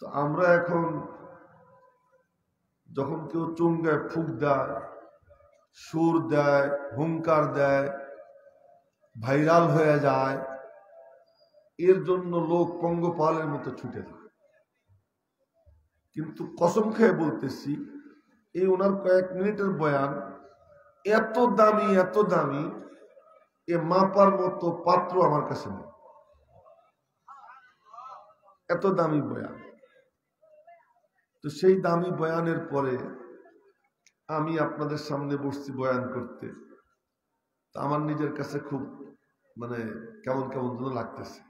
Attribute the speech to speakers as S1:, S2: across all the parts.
S1: তো আমরা এখন যখন কেউ চুঙ্গায় ফুক দেয়, সুর দেয়, হুঙ্কার দেয়, ভাইরাল হয়ে যায়, এর জন্য লোক পঙ্গপালের মতো ছুটে যায়। কিন্তু কসম খেয়ে বলতেছি, এই ওনার কয়েক মিনিটের বয়ান এত দামি, এত দামি, এ মাপার মতো পাত্র আমার কাছে নেই। এত দামি বয়ান। তো সেই দামি বয়ানের পরে আমি আপনাদের সামনে বসছি বয়ান করতে। তা আমার নিজের কাছে খুব কেমন কেমন যেন লাগতেছে।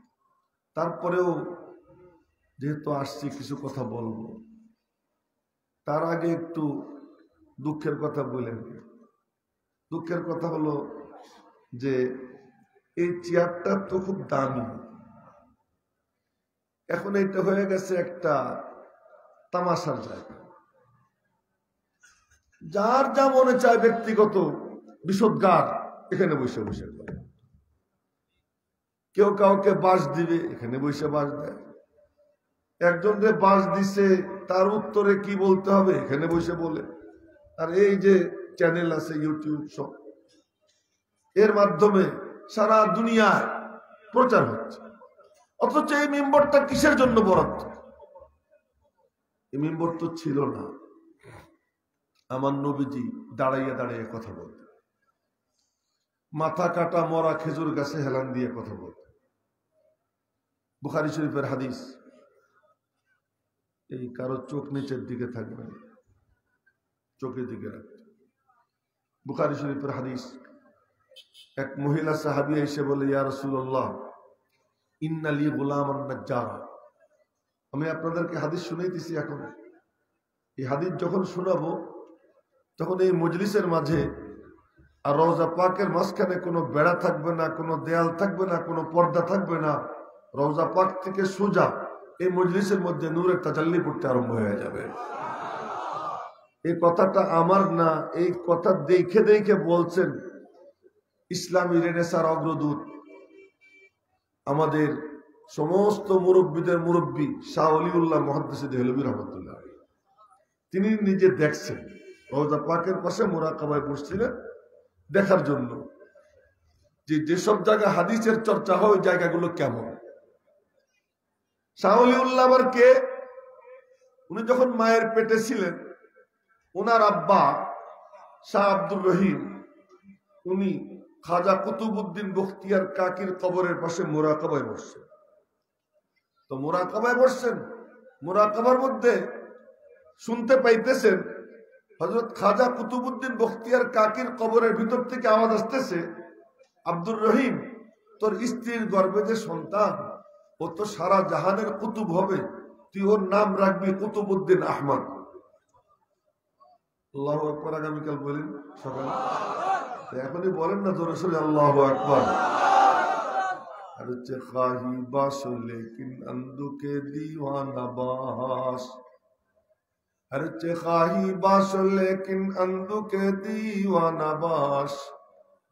S1: তারপরেও যেহেতু আসছি কিছু কথা বলবো, তার আগে একটু দুঃখের কথা বলেন। দুঃখের কথা হলো যে এই চেয়ারটা তো খুব দামি, এখন এটা হয়ে গেছে একটা তামাশার জায়গা। যার যা মনে চায় ব্যক্তিগত বিষোদ্গার এখানে বসে বসে করে। কেউ কাউকে বাস দিবে, এখানে বসে বাস দেয়। একজনকে বাস দিছে, তার উত্তরে কি বলতে হবে এখানে বসে বলে। আর এই যে চ্যানেল আছে ইউটিউব, সব এর মাধ্যমে সারা দুনিয়ায় প্রচার হচ্ছে। অথচ এই মিম্বরটা কিসের জন্য বরাদ্দ? এই মিম্বর তো ছিল না। আমার নবীজি দাঁড়াইয়া দাঁড়িয়ে কথা বলতেন, মাথা কাটা মরা খেজুর গাছে হেলান দিয়ে কথা বলতেন। বুখারী শরীফের হাদিস। এই কারো চোখ নিচের দিকে থাকবে না, চোখের দিকে রাখবে। বুখারী শরীফের হাদিস। এক মহিলা সাহাবী এসে বলে, ইয়া রাসূলুল্লাহ, ইন্না লি গুলামান নাজ্জার। আমি আপনাদেরকে হাদিস শুনাইতেছি। এখন এই হাদিস যখন শোনাবো, তখন এই মজলিসের মাঝে আর রওজা পাকের মাঝখানে কোনো বেড়া থাকবে না, কোনো দেয়াল থাকবে না, কোনো পর্দা থাকবে না। রওজা পাক থেকে সোজা এই মজলিসের মধ্যে নূরের তাজাল্লি পড়তে আরম্ভ হয়ে যাবে। এই কথাটা আমার না, এই কথা দেখে দেখে বলছেন ইসলামী রেনেসার অগ্রদূত, আমাদের সমস্ত মুরব্বীদের মুরব্বী শাহ ওলিউল্লাহ মুহাদ্দিস দেহলভী রহমাতুল্লাহ। তিনি নিজে দেখছেন, রওজা পাকের পাশে মুরাকাবায় বসছিলেন দেখার জন্য যে যেসব জায়গা হাদিসের চর্চা হয় ওই জায়গাগুলো কেমন। শাহ ওলিউল্লাহ আবার কে? উনি যখন মায়ের পেটে ছিলেন, ওনার আব্বা শাহ আব্দুর রহিম, উনি খাজা কুতুবউদ্দিন বখতিয়ার কাকির কবরের পাশে মুরাকাবায় বসছেন। তো মুরাকাবায় বসছেন, মুরাকাবার মধ্যে শুনতে পাইতেছেন হযরত খাজা কুতুবউদ্দিন বখতিয়ার কাকির কবরের ভিতর থেকে আওয়াজ আসতেছে, আব্দুর রহিম, তোর স্ত্রীর গর্ভে যে সন্তান, ও তো সারা জাহানের কুতুব হবে, তুই ওর নাম রাখবি কুতুবউদ্দিন আহমদ। আল্লাহু আকবার। আগামীকাল বলেন সকালে, এখনই বলেন না জোরে সোরে আল্লাহু আকবার। আর হচ্ছে খাহি বাস লেকিন আন্দুকে দিওয়ানা বাস। আর হচ্ছে খাহি বাস লেকিন আন্দুকে দিওয়ানা বাস।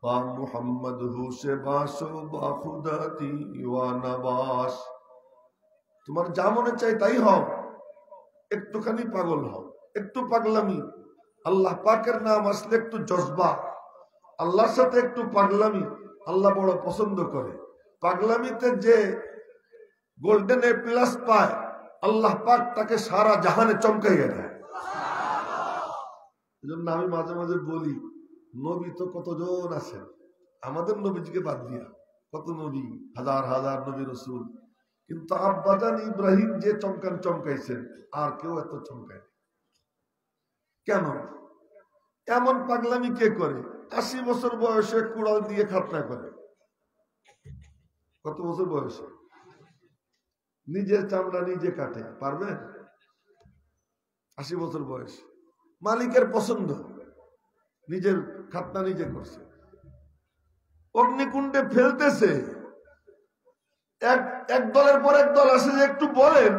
S1: বা মুহাম্মদ হুসে বাসো বা খুদা দিওয়ানা বাস। তোমার যা মনে চাই তাই হও, একটুখানি পাগল হও, একটু পাগলামি। আল্লাহ পাকের নাম আসলে একটু জজবা, আল্লাহর সাথে একটু পাগলামি আল্লাহ বড় পছন্দ করে। পাগলামিতে যে গোল্ডেন এ প্লাস পায়, আল্লাহ পাক তাকে সারা জাহানে চমকাইয়া দেয়। এজন্য আমি মাঝে মাঝে বলি, নবী তো কতজন আছেন, আমাদের নবীজিকে বাদ দিয়া কত নবী, হাজার হাজার নবী রসুল, কিন্তু আব্বাজান ইব্রাহিম যে চমকাইছেন, আর কেউ এত চমকায়। কেন এমন পাগলামি কে করে? 80 বছর বয়সে কুড়াল দিয়ে খাতনা করে। কত বছর বয়সে নিজের চামড়া নিজে কাটে, পারবেন? 80 বছর বয়স, মালিকের পছন্দ, নিজের খাতনা নিজে করছে। অগ্নিকুণ্ডে ফেলতেছে, এক দলের পর এক দল আসে যে একটু বলেন,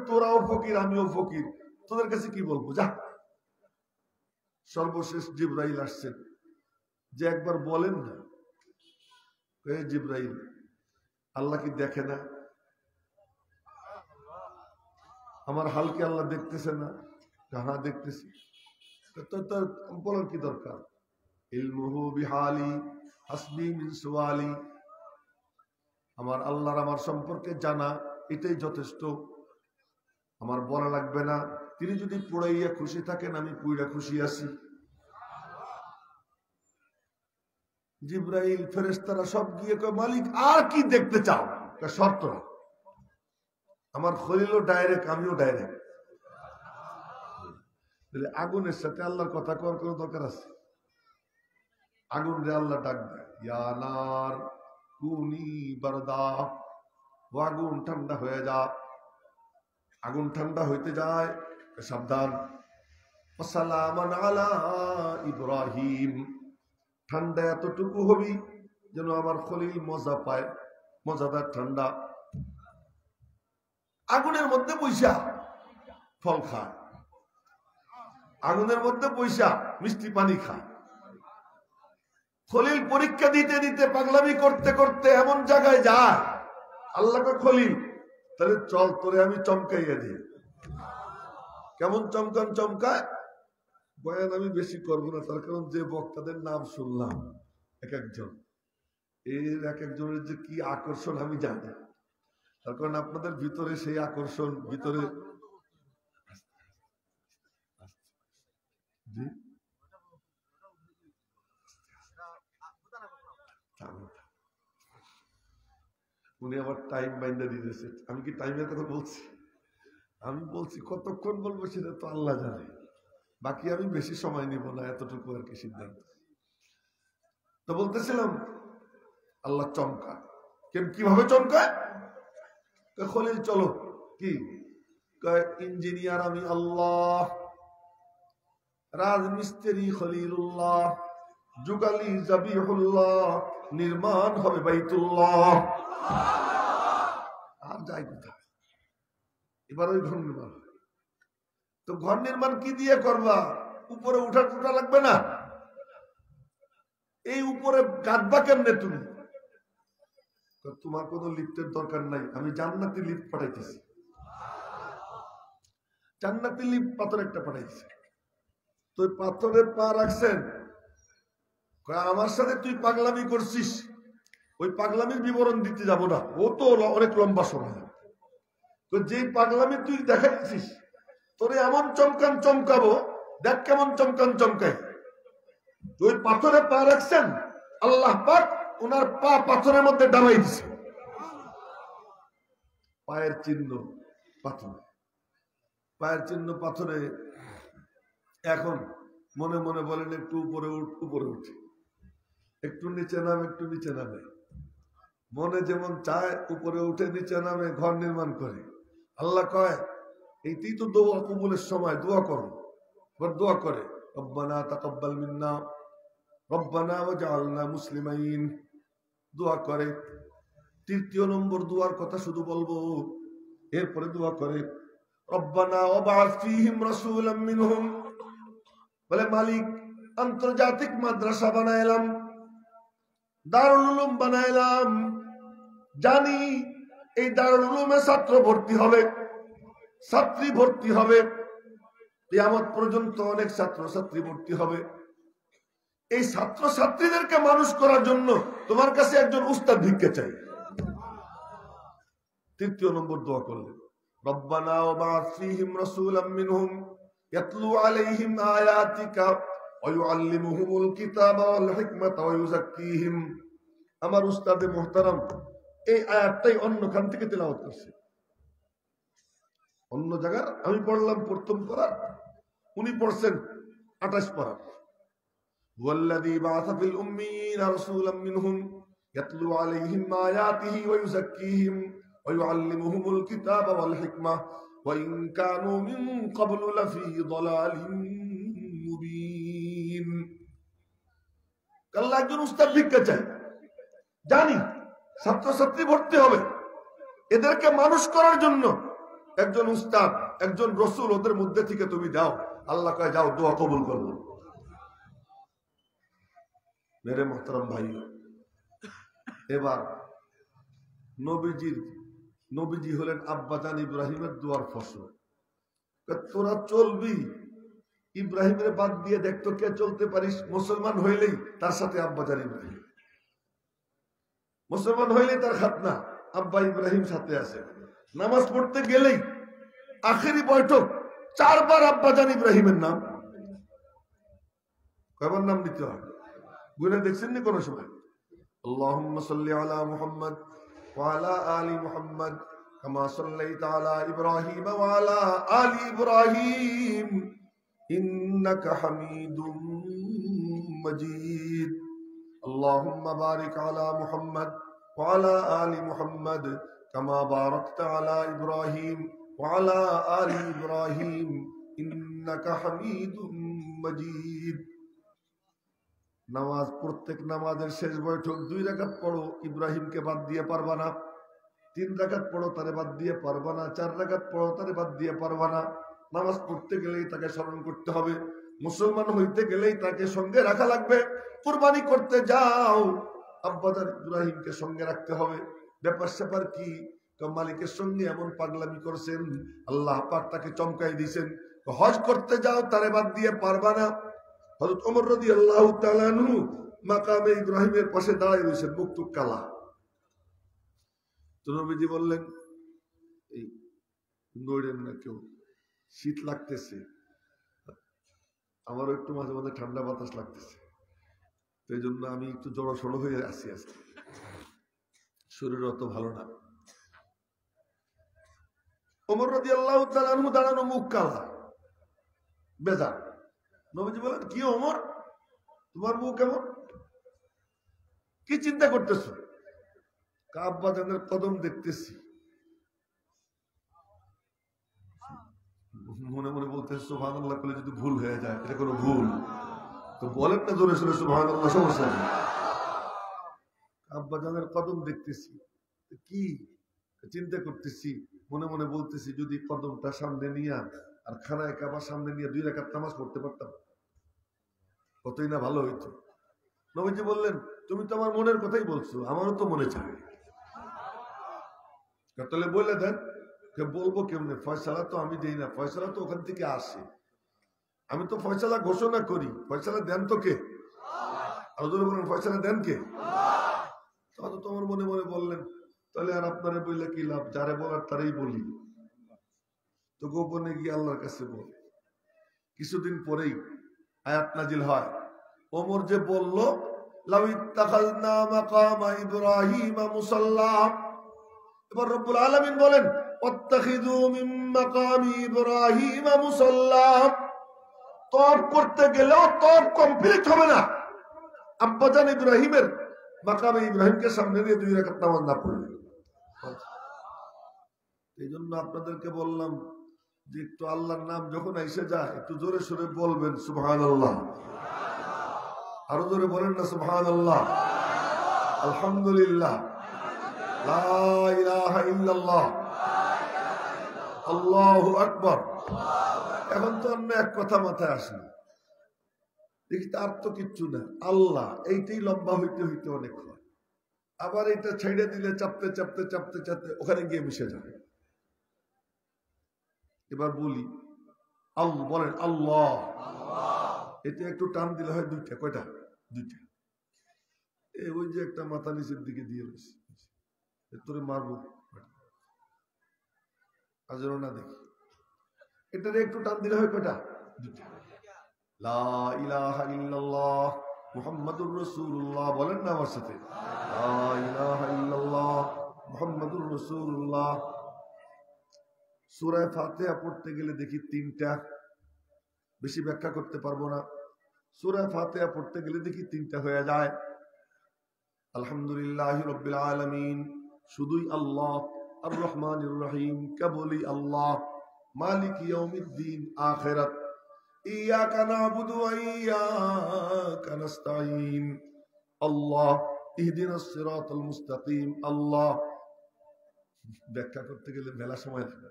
S1: তোরাও ফকির আমিও ফকির, তোদের কাছে কি বলবো, যা। সর্বশেষ জিবরাইল আসছেন, যে একবার বলেন না, জিবরাইল, আল্লাহ কি দেখে না? আমার হালকে আল্লাহ দেখতেছে না? হ্যাঁ দেখতেছি। তো বলার কি দরকার? ইলমুহু বিহালি হাসবি মিন সুয়ালি, আমার আল্লাহর আমার সম্পর্কে জানা এটাই যথেষ্ট, আমার বলা লাগবে না। তিনি যদি পুড়াইয়া খুশি থাকেন, আমি পুইরা খুশি আছি। জিব্রাইল ফেরেশতারা সব গিয়ে কয়, মালিক আর কি দেখতে চাও? শর্ত না, আমার খলিলও ডাইরেক্ট, আমিও ডাইরেক্ট। আগুনের সাথে আল্লাহর কথা করার কোনো দরকার আছে? আগুন রে আল্লাহ ডাক দেয়, ইয়া নার কুনি বারদা, ও আগুন ঠান্ডা হয়ে যা। আগুন ঠান্ডা হইতে যায়, সাবধান। সালামান আলা ইব্রাহিম, ঠান্ডা এতটুকু হবি যেন আমার খলিল মজা পায়, মজাদার ঠান্ডা। আগুনের মধ্যে বৈশা ফল খায়, আগুনের মধ্যে বৈশা মিষ্টি পানি খায়। খলিল পরীক্ষা দিতে দিতে পাগলামি করতে করতে এমন জায়গায় যায়, আল্লাহকে খলিল তাহলে চল তোরে আমি চমকাইয়া দিই। কেমন চমকান চমকায়? বয়ান আমি বেশি করবো না, তার কারণ যে বক্তাদের নাম শুনলাম এক একজন, এর এক একজনের যে কি আকর্ষণ আমি জানি। তার কারণ আপনাদের ভিতরে সেই আকর্ষণ ভিতরে। উনি আবার টাইম বাইন্দা দিতেছে। আমি কি টাইমের কথা বলছি? আমি বলছি কতক্ষণ বলবো সেটা তো আল্লাহ জানে, বাকি আমি বেশি সময় নিব না, এতটুকু আর কি সিদ্ধান্ত। তো বলতেছিলাম আল্লাহ চমকায়। কিভাবে চমকায়? খলিল চলো, কি ইঞ্জিনিয়ার আমি আল্লাহ, রাজমিস্ত্রি খলিলুল্লাহ, যুগালি জাবিহুল্লাহ, নির্মাণ হবে বাইতুল্লাহ। আর যাই কোথায়? এবার ওই ঘর নির্মাণ। তো ঘর নির্মাণ কি দিয়ে করবা? উপরে উঠা টুটা লাগবে না? এই উপরে গাঁদবা কেমনে তুমি? তোমার কোনো লিফটের দরকার নাই, আমি জান্নাতি লিফট পাঠাইতেছি। জান্নাতি লিফট পাথর একটা পাঠাইছে। তো পাথরের পা রাখছেন, আমার সাথে তুই পাগলামি করছিস, ওই পাগলামির বিবরণ দিতে যাব না, ও তো অনেক লম্বা সময়। তো যেই পাগলামি তুই দেখাইছিস, তোরে এমন চমকান চমকাবো, দেখ কেমন চমকান চমকাই। ওই পাথরে পা রাখছেন, আল্লাহ পাক ওনার পা পাথরের মধ্যে ডাবাই দিছে। পায়ের চিহ্ন পাথরে, পায়ের চিহ্ন পাথরে। এখন মনে মনে বলেন একটু উপরে উপরে উঠে, একটু নিচে নামে, একটু নিচে নামে। মনে যেমন চায় উপরে উঠে নিচে নামে ঘর নির্মাণ করে। আল্লাহ কয় এইটি তো দোয়া কবুলের সময়, দোয়া করো। দোয়া করে রব্বানা তাকাব্বাল মিন্না রব্বানা ওয়াজআলনা মুসলিমাইন, দোয়া করে। তৃতীয় নম্বর দোয়ার কথা শুধু বলবো, এরপরে দোয়া করে রব্বানা ওয়াবআস ফীহিম রাসূলাম মিনহুম, বলে মালিক আন্তর্জাতিক মাদ্রাসা বানাইলাম, দারুল উলুম বানাইলাম, জানি এই দারুল উলুমে ছাত্র ভর্তি হবে, ছাত্রী ভর্তি হবে, কিয়ামত পর্যন্ত অনেক ছাত্র ছাত্রী ভর্তি হবে। এই ছাত্র ছাত্রীদেরকে মানুষ করার জন্য তোমার কাছে একজন উস্তাদ ভিক্ষা চাই। তৃতীয় নম্বর দোয়া করলেন রব্বানা ওয়াবআস ফীহিম রাসূলাম মিনহুম ইয়াতলু আলাইহিম আয়াতিকা ওয়া ইউআল্লিমুহুমুল কিতাবা ওয়াল হিকমাতা ওয়া ইউযাক্কিহিম। আমার উস্তাদে মুহতারাম এই আয়াতটাই অন্যখান থেকে তেলাওয়াত করছে, অন্য জায়গার আমি পড়লাম প্রথম পারা, উনি পড়ছেন 28 পারা। ওয়াল্লাযী বাআসা ফিল উম্মিয়িনা রাসূলাম মিনহুম ইয়াতলু আলাইহিম আয়াতিহি ওয়া ইউযাক্কিহিম ওয়া ইউআল্লিমুহুমুল কিতাবা ওয়াল হিকমা ওয়া ইন কানু মিন ক্বাবলু লাফী যালালিন মুবিন। আল্লাহ একজন উস্তাদ ভিক্ষা চাই, জানি ছাত্রছাত্রী ভর্তি হবে, এদেরকে মানুষ করার জন্য একজন উস্তাদ, একজন রসুল ওদের মধ্যে থেকে তুমি দাও। আল্লাহ কয় যাও, দোয়া কবুল করবো। মেরে মোহতারাম ভাই, এবার নবীজি হলেন আব্বাজান ইব্রাহিমের দোয়ার ফসল। তোরা চলবি ইব্রাহিমের বাদ দিয়ে দেখতো কে চলতে পারিস, মুসলমান হইলেই তার সাথে আব্বাজান ইব্রাহিম, মুসলমান হইলেই তার খাতনা আব্বা ইব্রাহিম সাথে আছে। নামাজ পড়তে গেলেই আখেরি বৈঠক 4 বার আব্বাজান ইব্রাহিমের নাম, কয়বার নাম নিতে হয় গুনে দেখছেন নি কোনো সময়? আল্লাহুম্মা সাল্লি আলা মুহাম্মদ ওয়া আলা আলি মুহাম্মদ কামা সাল্লাইতা আলা ইব্রাহিম ওয়া আলা আলি ইব্রাহিম ইন্নাকা হামিদুম মাজিদ। আল্লাহুম্মা বারিক আলা মুহাম্মদ ওয়া আলা আলি মুহাম্মদ কামা বারাকতা আলা ইব্রাহিম ওয়া আলা আলি ইব্রাহিম ইন্নাকা হামিদুম মাজিদ। নামাজ, প্রত্যেক নামাজের শেষ বৈঠক 2 রাকাত পড়ো, ইব্রাহিমকে বাদ দিয়ে পারবা না। 3 রাকাত পড়ো, তারে বাদ দিয়ে পারবা না। 4 রাকাত পড়ো, তারে বাদ দিয়ে পারবা না। নামাজ পড়তে গেলেই তাকে স্মরণ করতে হবে, মুসলমান হইতে গেলেই তাকে সঙ্গে রাখা লাগবে। কুরবানি করতে যাও, আব্বাজান ইব্রাহিমকে সঙ্গে রাখতে হবে। ব্যাপার স্যাপার কি? মালিকের সঙ্গে এমন পাগলামি করছেন, আল্লাহ পাক তাকে চমকাই দিয়েছেন। হজ করতে যাও, তারে বাদ দিয়ে পারবা না। হযরত ওমর রাদিয়াল্লাহু তাআলা আনহু মাকামে ইব্রাহিমের পাশে দাঁড়ায় রয়েছেন, মুক্তুক কালা। তো নবীজি বললেন, এই নড়েন না কেউ, শীত লাগতেছে, আমারও একটু মাঝে মাঝে ঠান্ডা বাতাস লাগতেছে, তো এই জন্য আমি একটু জড়সড় হয়ে আসি আজকে, শরীর অত ভালো না। ওমর রাদিয়াল্লাহু তাআলা আনহু দাঁড়ানো, মুখ কালা, বেজার। নবীজি বলেন, কি ওমর, তোমার মুখ কেমন, কি চিন্তা করতেছো? আব্বাজানের কদম দেখতেছি। মনে মনে বলতেছে সুবহানাল্লাহ বলে যদি ভুল হয়ে যায়, এটা কোনো ভুল তো বলেন না জোরে সোরে সুবহানাল্লাহ, সমস্যা নেই। আব্বাজানের কদম দেখতেছি, কি চিন্তা করতেছি, মনে মনে বলতেছি যদি কদমটা সামনে নিয়ে আর খানায় কাবার সামনে নিয়ে 2 রাকাত নামাজ পড়তে পারতাম, কতই না ভালো হইতো। নবীজি বললেন, তুমি তো আমার মনের কথাই বলছো, আমারও তো মনে চায়। তাহলে বলে দেন, বলবো কেমনে? ফয়সালা তো আমি দেই না, ফয়সালা তো ওখান থেকে আসে, আমি তো ফয়সালা ঘোষণা করি, ফয়সালা দেন তো কে? আরো বলেন, ফয়সালা দেন কে? তোমার মনে মনে বললেন, তাহলে আর আপনারে বললে কি লাভ, যারে বলার তারই বলি, তো গোপনে গিয়ে আল্লাহর কাছে বল। কিছুদিন পরেই আয়াত নাজিল হয়, ওমর যে বলল লাউ ইত্তাখাযনা মাকামা ইব্রাহিমা মুসাল্লা, এবার রব্বুল আলামিন বলেন ওয়াত্তাখিযু মিন মাকামি ইব্রাহিমা মুসাল্লা। তওয়াফ করতে গেলেও তওয়াফ কমপ্লিট হবে না আব্বাজান ইব্রাহিমের মাকামে ইব্রাহিমকে সামনে নিয়ে 2 রাকাত নামাজ না পড়লে। এই জন্য আপনাদেরকে বললাম যে একটু আল্লাহর নাম যখন এসে যায় একটু জোরে সোরে বলবেন সুবহানাল্লাহ, আরো জোরে বলেন না সুবহানাল্লাহ, আলহামদুলিল্লাহ, লা ইলাহা ইল্লাল্লাহ, আল্লাহু আকবার। এখন তো অন্য এক কথা মাথায় আসে, দেখি তার তো কিচ্ছু না, আল্লাহ, এইটাই লম্বা হইতে হইতে অনেক হয়, আবার এটা ছেড়ে দিলে চাপতে চাপতে চাপতে চাপতে ওখানে গিয়ে মিশে যাবে। এবার বলি আল্লাহ, বলেন আল্লাহ, এটা একটু টান দিলে হয় 2টা, কয়টা? 2টা। ওই যে একটা মাথা নিচের দিকে দিয়ে রয়েছে, তোরে মারবো আজও না, দেখি এটা একটু টান দিলে হয় কয়টা? 2টা। লা ইলাহা ইল্লাল্লাহ মুহাম্মাদুর রাসূলুল্লাহ, বলেন না আমার সাথে, লা ইলাহা ইল্লাল্লাহ মুহাম্মাদুর রাসূলুল্লাহ। সূরা ফাতিহা পড়তে গেলে দেখি 3টা, বেশি ব্যাখ্যা করতে পারবো না। সূরা ফাতিহা পড়তে গেলে দেখি 3টা হয়ে যায়। আলহামদুলিল্লাহি রাব্বিল আলামিন, শুধুই আল্লাহ, আর রহমানির রহিম কেবলই আল্লাহ, মালিক ইয়াউমিদ্দিন আখিরাত, ইয়াকা না'বুদু ওয়া ইয়াকা নাস্তাঈন, আল্লাহ ইহদিনাস সিরাতাল মুস্তাকিম। আল্লাহ ব্যাখ্যা করতে গেলে মেলা সময় লাগবে।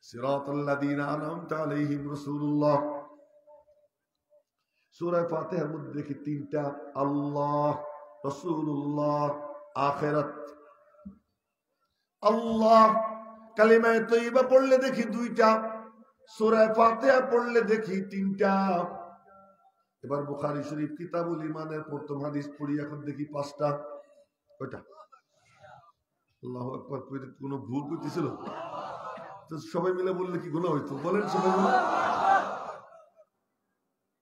S1: সিরাতাল্লাযীনা আন'আমতা আলাইহিম রাসূলুল্লাহ। সূরা ফাতিহার মধ্যে দেখি 3টা, আল্লাহ, রাসূলুল্লাহ, আখিরাত। আল্লাহ কালিমায়ে তয়্যিবা পড়লে দেখি 2টা, সূরা ফাতিহা পড়লে দেখি 3টা। এবার বুখারী শরীফ কিতাবুল ঈমানের প্রথম হাদিস পড়ি, এখন দেখি 5টা। কয়টা? আল্লাহু আকবার। কোন ভুল করতেছিল তো সবাই মিলে বললে কি গুনাহ হইতো? বলেন সবাই মিলে।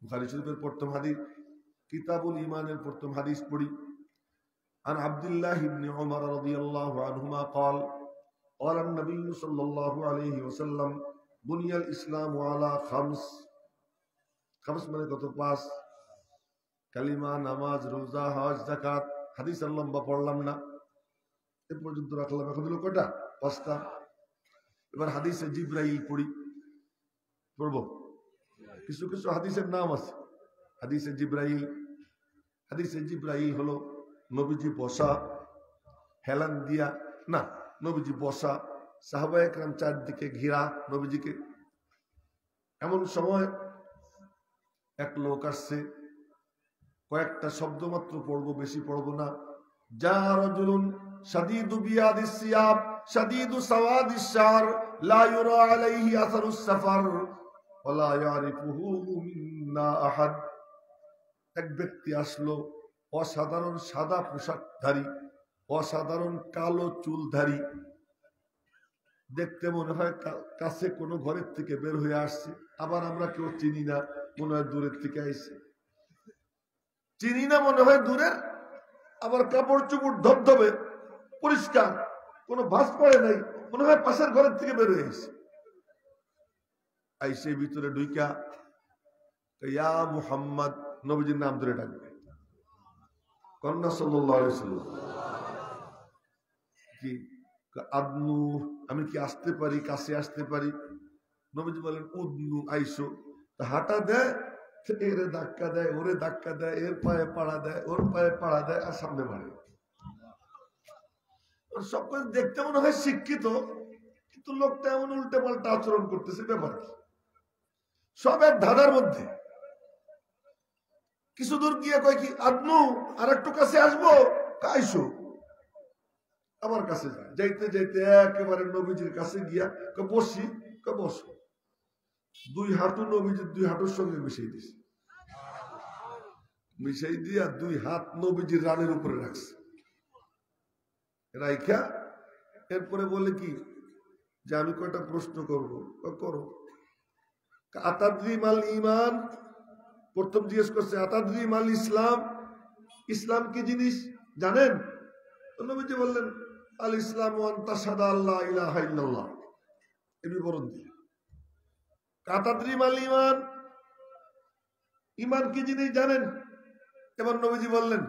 S1: বুখারী শরীফের প্রথম হাদিস, কিতাবুল ঈমানের প্রথম হাদিস পড়ি। عن عبد الله بن عمر رضي الله عنهما قال قال النبي صلى الله عليه وسلم بني الإسلام على خمس মানে কত? 5। কালিমা, নামাজ, রোজা, হজ, যাকাত। হাদিস লম্বা পড়লাম না, এ পর্যন্ত রাখলাম। এখন হলো কয়টা? 5টা। এবার হাদিসে জিবরাইল পড়ি, পড়বো। কিছু কিছু হাদিসের নাম আছে। হাদিসে জিবরাইল হলো নবীজি বসা, হেলান দিয়া না, নবীজি বসা, সাহাবায়ে কেরাম চারদিকে ঘিরা নবীজিকে। এমন সময় এক লোক আসছে, কয়েকটা শব্দ মাত্র পড়বো, বেশি পড়বো না। যা রাজুলুন শাদীদু বিয়াদিস সিয়াব শাদীদু সাওয়াদিস শার লা ইউরা আলাইহি আসারুস সাফার ওয়া লা ইয়ারিফুহু মিন্না আহাদ। এক ব্যক্তি আসলো, অসাধারণ সাদা পোশাকধারী, অসাধারণ কালো চুলধারী, দেখতে মনে হয় কাছে কোনো ঘরের থেকে বের হয়ে আসছে। আবার আমরা কেউ চিনি না, মনে হয় দূরের থেকে আইছে। চিনি না, মনে হয় দূরের। আবার কাপড় চোপড় ধবধবে, পরিষ্কার, কোনো ভাঁজ পড়ে নাই, মনে হয় পাশের ঘরের থেকে বের হয়ে আসছে। আইসে ভিতরে ঢুইকা ইয়া মুহাম্মদ, নবীজির নাম ধরে ডাকবে। কন্যা সাল্লাল্লাহু আলাইহি ওয়াসাল্লাম কি আদনু, আমি কি আসতে পারি, কাছে আসতে পারি? নবীজি বলেন উদনু, আইসো। হাঁটা দেয়, এর ধাক্কা দেয়, ওরে ধাক্কা দেয়, এর পায়ে পাড়া দেয়, ওর পায়ে পাড়া দেয়, আর সামনে বাড়ে। সব কিছু দেখতে মনে হয় শিক্ষিত, কিন্তু লোকটা এমন উল্টে পাল্টা আচরণ করতেছে। ব্যাপার কি? সব এক ধাঁধার মধ্যে। কিছু দূর গিয়ে কয় কি আদনু, আর একটু কাছে আসবো, আইসো। আমার কাছে যায়, যাইতে যাইতে একেবারে নবীজির কাছে গিয়া বসি, বসো। 2 হাঁটু নবীজির 2 হাঁটুর সঙ্গে মিশিয়ে দিছে, মিশাই দিয়া 2 হাত নবীজির রানের উপরে রাখছে, রাইখা এরপরে বলে কি যে আমি কয়টা প্রশ্ন করবো। করো। আতাদ্রি মাল ঈমান, প্রথম জিজ্ঞেস করছে আতাদ্রি মাল ইসলাম, ইসলাম কি জিনিস জানেন? নবীজি বললেন আল ইসলাম ওয়ান তাশহাদু আল্লা ইলাহা ইল্লাল্লাহ। এই বিবরণ দিয়ে আতাদ্রি মাল ঈমান, ঈমান কি জিনিস জানেন? এবার নবীজি বললেন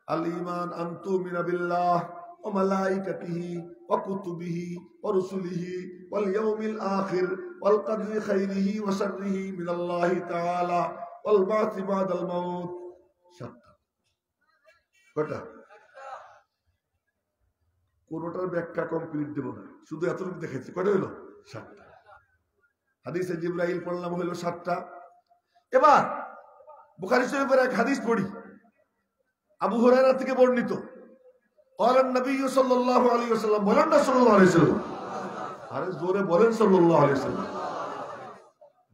S1: আল ঈমান আন তুমিনা বিল্লাহ ওয়া মালাইকাতিহি ওয়া কুতুবিহি ওয়া রুসুলিহি ওয়াল ইয়াউমিল আখির ওয়াল কদরি খাইরিহি ওয়া শাররিহি মিনাল্লাহি তাআলা ওয়াল বা'থি বাদাল মাউত। 7টা। কয়টা? কোনটার ব্যাখ্যা কমপ্লিট দেব না, শুধু এতটুকু দেখাচ্ছি। কয়টা হইল? 7টা। হাদিসে জিবরাইল পড়লাম হইল 7টা। এবার বুখারী শরীফের এক হাদিস পড়ি, আবু হুরায়রা থেকে বর্ণিত। বলেন নবী সাল্লাল্লাহু আলাইহি ওয়াসাল্লাম, বলেন না সাল্লাল্লাহু আলাইহি ওয়াসাল্লাম, আরে জোরে বলেন সাল্লাল্লাহু আলাইহি ওয়াসাল্লাম।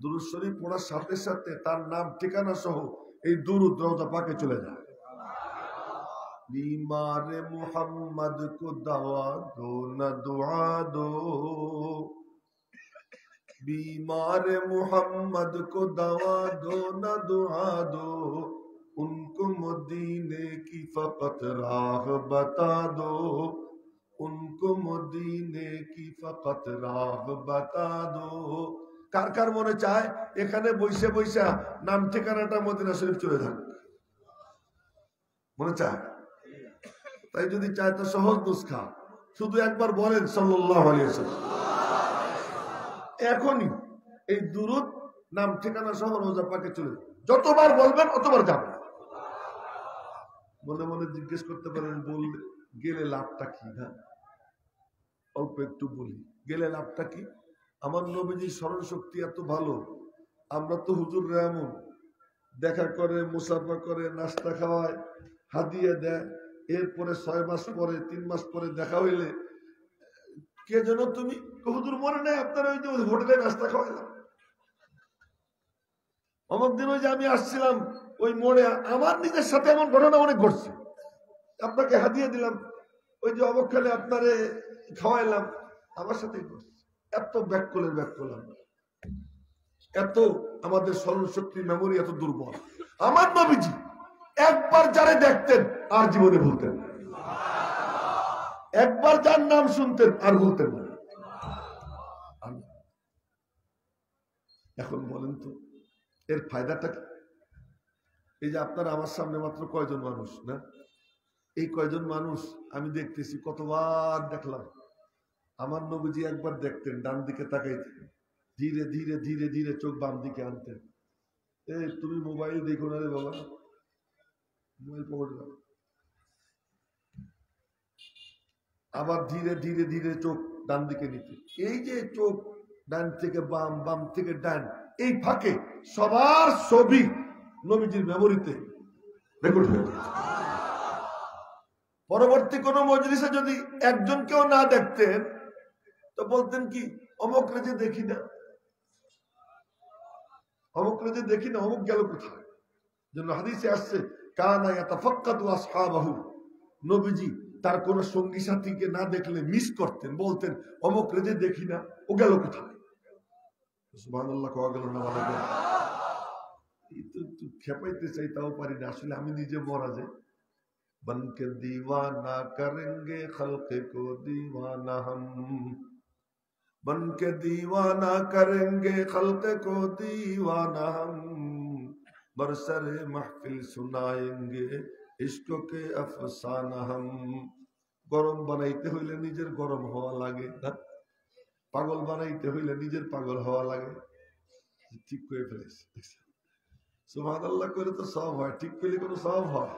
S1: দুরূদ শরীফ পড়ার সাথে সাথে তার নাম ঠিকানা সহ এই দুরূদ রওজা পাকে চলে যায়। बीमार मोहम्मद को दवा दो न दुआ दो, बीमार मोहम्मद को दवा दो न दुआ दो, उनको मदीने की फकत राह बता दो, उनको मदीने की फकत राह बता दो। কার কার মনে চায় এখানে বইসা বইসা নাম ঠিকানাটা মদিনা শরীফ চলে যান? মনে চায়? তাই যদি চায় তো সহজ নুসখা, শুধু একবার বলেন সাল্লাল্লাহু আলাইহি ওয়াসাল্লাম। এখনই এই দুরূদ নাম ঠিকানা সহ রওজা পাকে চলে যান। যতবার বলবেন অতবার যাবেন। মনে মনে জিজ্ঞেস করতে পারেন বললে গেলে লাভটা কি? না অল্প একটু বলি, গেলে লাভটা কি? আমার নবীজির স্মরণ শক্তি এত ভালো, আমরা তো হুজুররা এমন দেখা করে, মুসাফা করে, নাস্তা খাওয়ায়, হাদিয়া দেয়, এরপরে 6 মাস পরে 3 মাস পরে দেখা হইলে কে যেন তুমি হুজুর মনে নেই আপনার ওই যে হোটেলে নাস্তা খাওয়াইলাম, অমুক দিন ওই যে আমি আসছিলাম ওই মোড়ে, আমার নিজের সাথে এমন ঘটনা অনেক ঘটছে, আপনাকে হাদিয়ে দিলাম, ওই যে অবক্ষালে আপনারে খাওয়াইলাম, আমার সাথেই ঘটছে। এত ব্যাক করলাম, এত আমাদের স্মরণ শক্তি, মেমোরি এত দুর্বল। আমার নবীজি একবার যারে দেখতেন আর জীবনে ভুলতেন না, একবার যার নাম শুনতেন আর ভুলতেন না। এখন বলেন তো এর ফায়দাটা কি? এই যে আপনারা আমার সামনে মাত্র কয়জন মানুষ না, এই কয়জন মানুষ আমি দেখতেছি, কতবার দেখলাম। আমার নবীজি একবার দেখতেন, ডান দিকে তাকাইতেন, ধীরে ধীরে ধীরে ধীরে চোখ বাম দিকে আনতেন। এই তুমি মোবাইল দেখো না রে বাবা, মোবাইল পকেটে দাও। আবার ধীরে ধীরে ধীরে চোখ ডান দিকে নিতে। এই যে চোখ ডান থেকে বাম, বাম থেকে ডান, এই ফাঁকে সবার ছবি নবীজির মেমোরিতে রেকর্ড হয়ে যায়। পরবর্তী কোন মজলিসে যদি একজনকেও না দেখতেন তো বলতেন কি, অমুক রে যে দেখি না, অমুক রে যে দেখি না, অমুক গেল কোথায়? জন্য হাদিসে আসছে, কানা ইয়াতাফাক্কাদু আসহাবাহু, নবীজি তার কোন সঙ্গী সাথীকে না দেখলে মিস করতেন, বলতেন অমুক রে যে দেখি না, ও গেল কোথায়? সুবহানাল্লাহ, কোয়া গেল না বলা যায়। খেপাইতে চাই তাও পারি না, আসলে আমি নিজে মরা যাই। बनके दीवाना करेंगे खल्क़ को दीवाना हम, बनके दीवाना करेंगे खल्क़ को दीवाना हम, बरसरे महफिल सुनाएंगे इश्क के अफसाना हम। गरम बनाइते हইলে নিজের গরম হওয়া লাগে না, পাগল বানাইতে হইলে নিজের পাগল হওয়া লাগে। ঠিক করে ফেলেছে, সুবহানাল্লাহ করে তো সব হয়, ঠিক করলে কোনো সব হয়।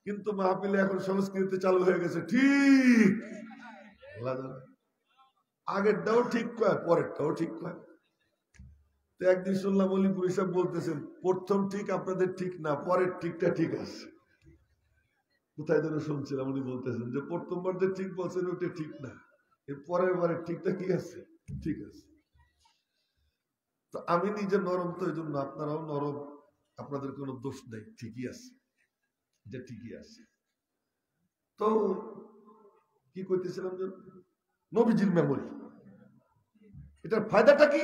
S1: কিন্তু মাহফিলে এখন সংস্কৃতি চালু হয়ে গেছে, ঠিক আগেরটাও ঠিক কয়, পরেরটাও ঠিক কয়। তো একদিন শুনলাম অলিপুর হিসাব বলতেছেন, প্রথম ঠিক আপনাদের ঠিক না, পরের ঠিকটা ঠিক আছে। কোথায় যেন শুনছিলাম, উনি বলতেছেন যে প্রথমবার যে ঠিক বলছেন ওটা ঠিক না, এর পরের বারের ঠিকটা কি আছে, ঠিক আছে। তো আমি নিজে নরম, তো এই জন্য আপনারাও নরম, আপনাদের কোনো দোষ নেই, ঠিকই আছে, যে ঠিকই আছে। তো কি করতেছিলাম যে নবীজির মেমোরি, এটার ফায়দাটা কি?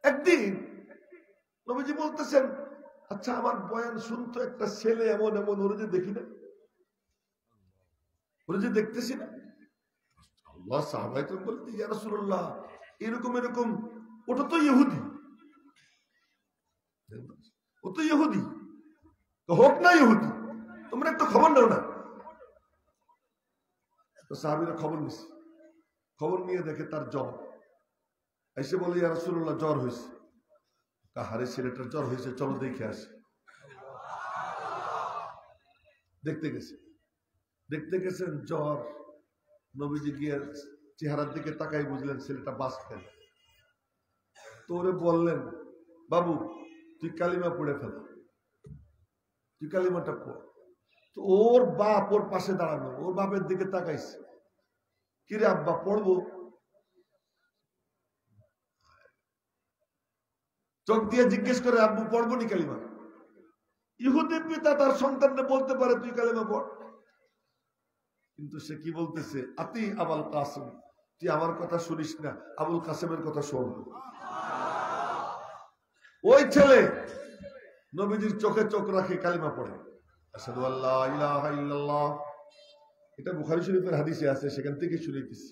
S1: একদিন নবীজি বলতেছেন, আচ্ছা আমার বয়ান শুনতো একটা ছেলে এমন এমন, ওরে যে দেখি না, ওরে যে দেখতেছি না। আল্লাহ সাহাবায়ে কেরাম বলতে, ইয়া রাসূলুল্লাহ এরকম এরকম, ওটা তো ইহুদি, ও তো ইহুদি, তো হোক না ইহুদি, তোমরা একটু খবর নাও না। তো সাহাবীরা খবর নিছে, খবর নিয়ে দেখে তার জ্বর। এসে বলে, ইয়া রাসূলুল্লাহ জ্বর হয়েছে। কাহারে ছেলেটার জ্বর হয়েছে, চলো দেখে আসি। দেখতে গেছে, দেখতে গেছেন জ্বর। নবীজি গিয়ে চেহারার দিকে তাকাই বুঝলেন ছেলেটা বাঁচতেন। তো ওরে বললেন, বাবু তুই কালিমা পড়ে ফেল, তুই কালিমাটা পড়। তো ওর বাপ ওর পাশে দাঁড়ানো, ওর বাপের দিকে তাকাইছে, কিরে আব্বা পড়বো? চোখ দিয়ে জিজ্ঞেস করে, আব্বু পড়বো নি কালিমা? ইহুদি পিতা তার সন্তানকে বলতে পারে তুই কালিমা পড়, কিন্তু সে কি বলতেছে, আতি আবুল কাসেম, তুই আমার কথা শুনিস না, আবুল কাসেমের কথা শোন। ওই ছেলে নবীজির চোখে চোখ রাখে কালিমা পড়ে, আশহাদু আল্লা ইলাহা ইল্লাল্লাহ। এটা বুখারী শরীফের হাদিসে আছে, সেখান থেকে শুনাইতেছি।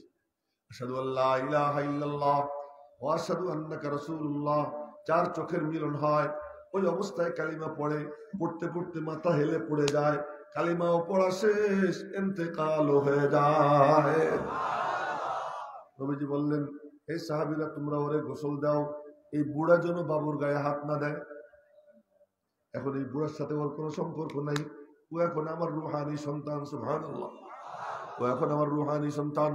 S1: আশহাদু আল্লা ইলাহা ইল্লাল্লাহ ওয়া আশহাদু আন্নাকা রাসূলুল্লাহ। চার চোখের মিলন হয়, ওই অবস্থায় কালিমা পড়ে, পড়তে পড়তে মাথা হেলে পড়ে যায়, কালিমাও পড়া শেষ, ইন্তেকাল হয়ে যায়। নবীজি বললেন, এই সাহাবীরা তোমরা ওরে গোসল দাও, এই বুড়া যেন বাবুর গায়ে হাত না দেয়। এখন এই বুড়ার সাথে ওর কোনো সম্পর্ক নাই, ও এখন আমার রুহানি সন্তান, সুবহানাল্লাহ, ও এখন আমার রুহানি সন্তান,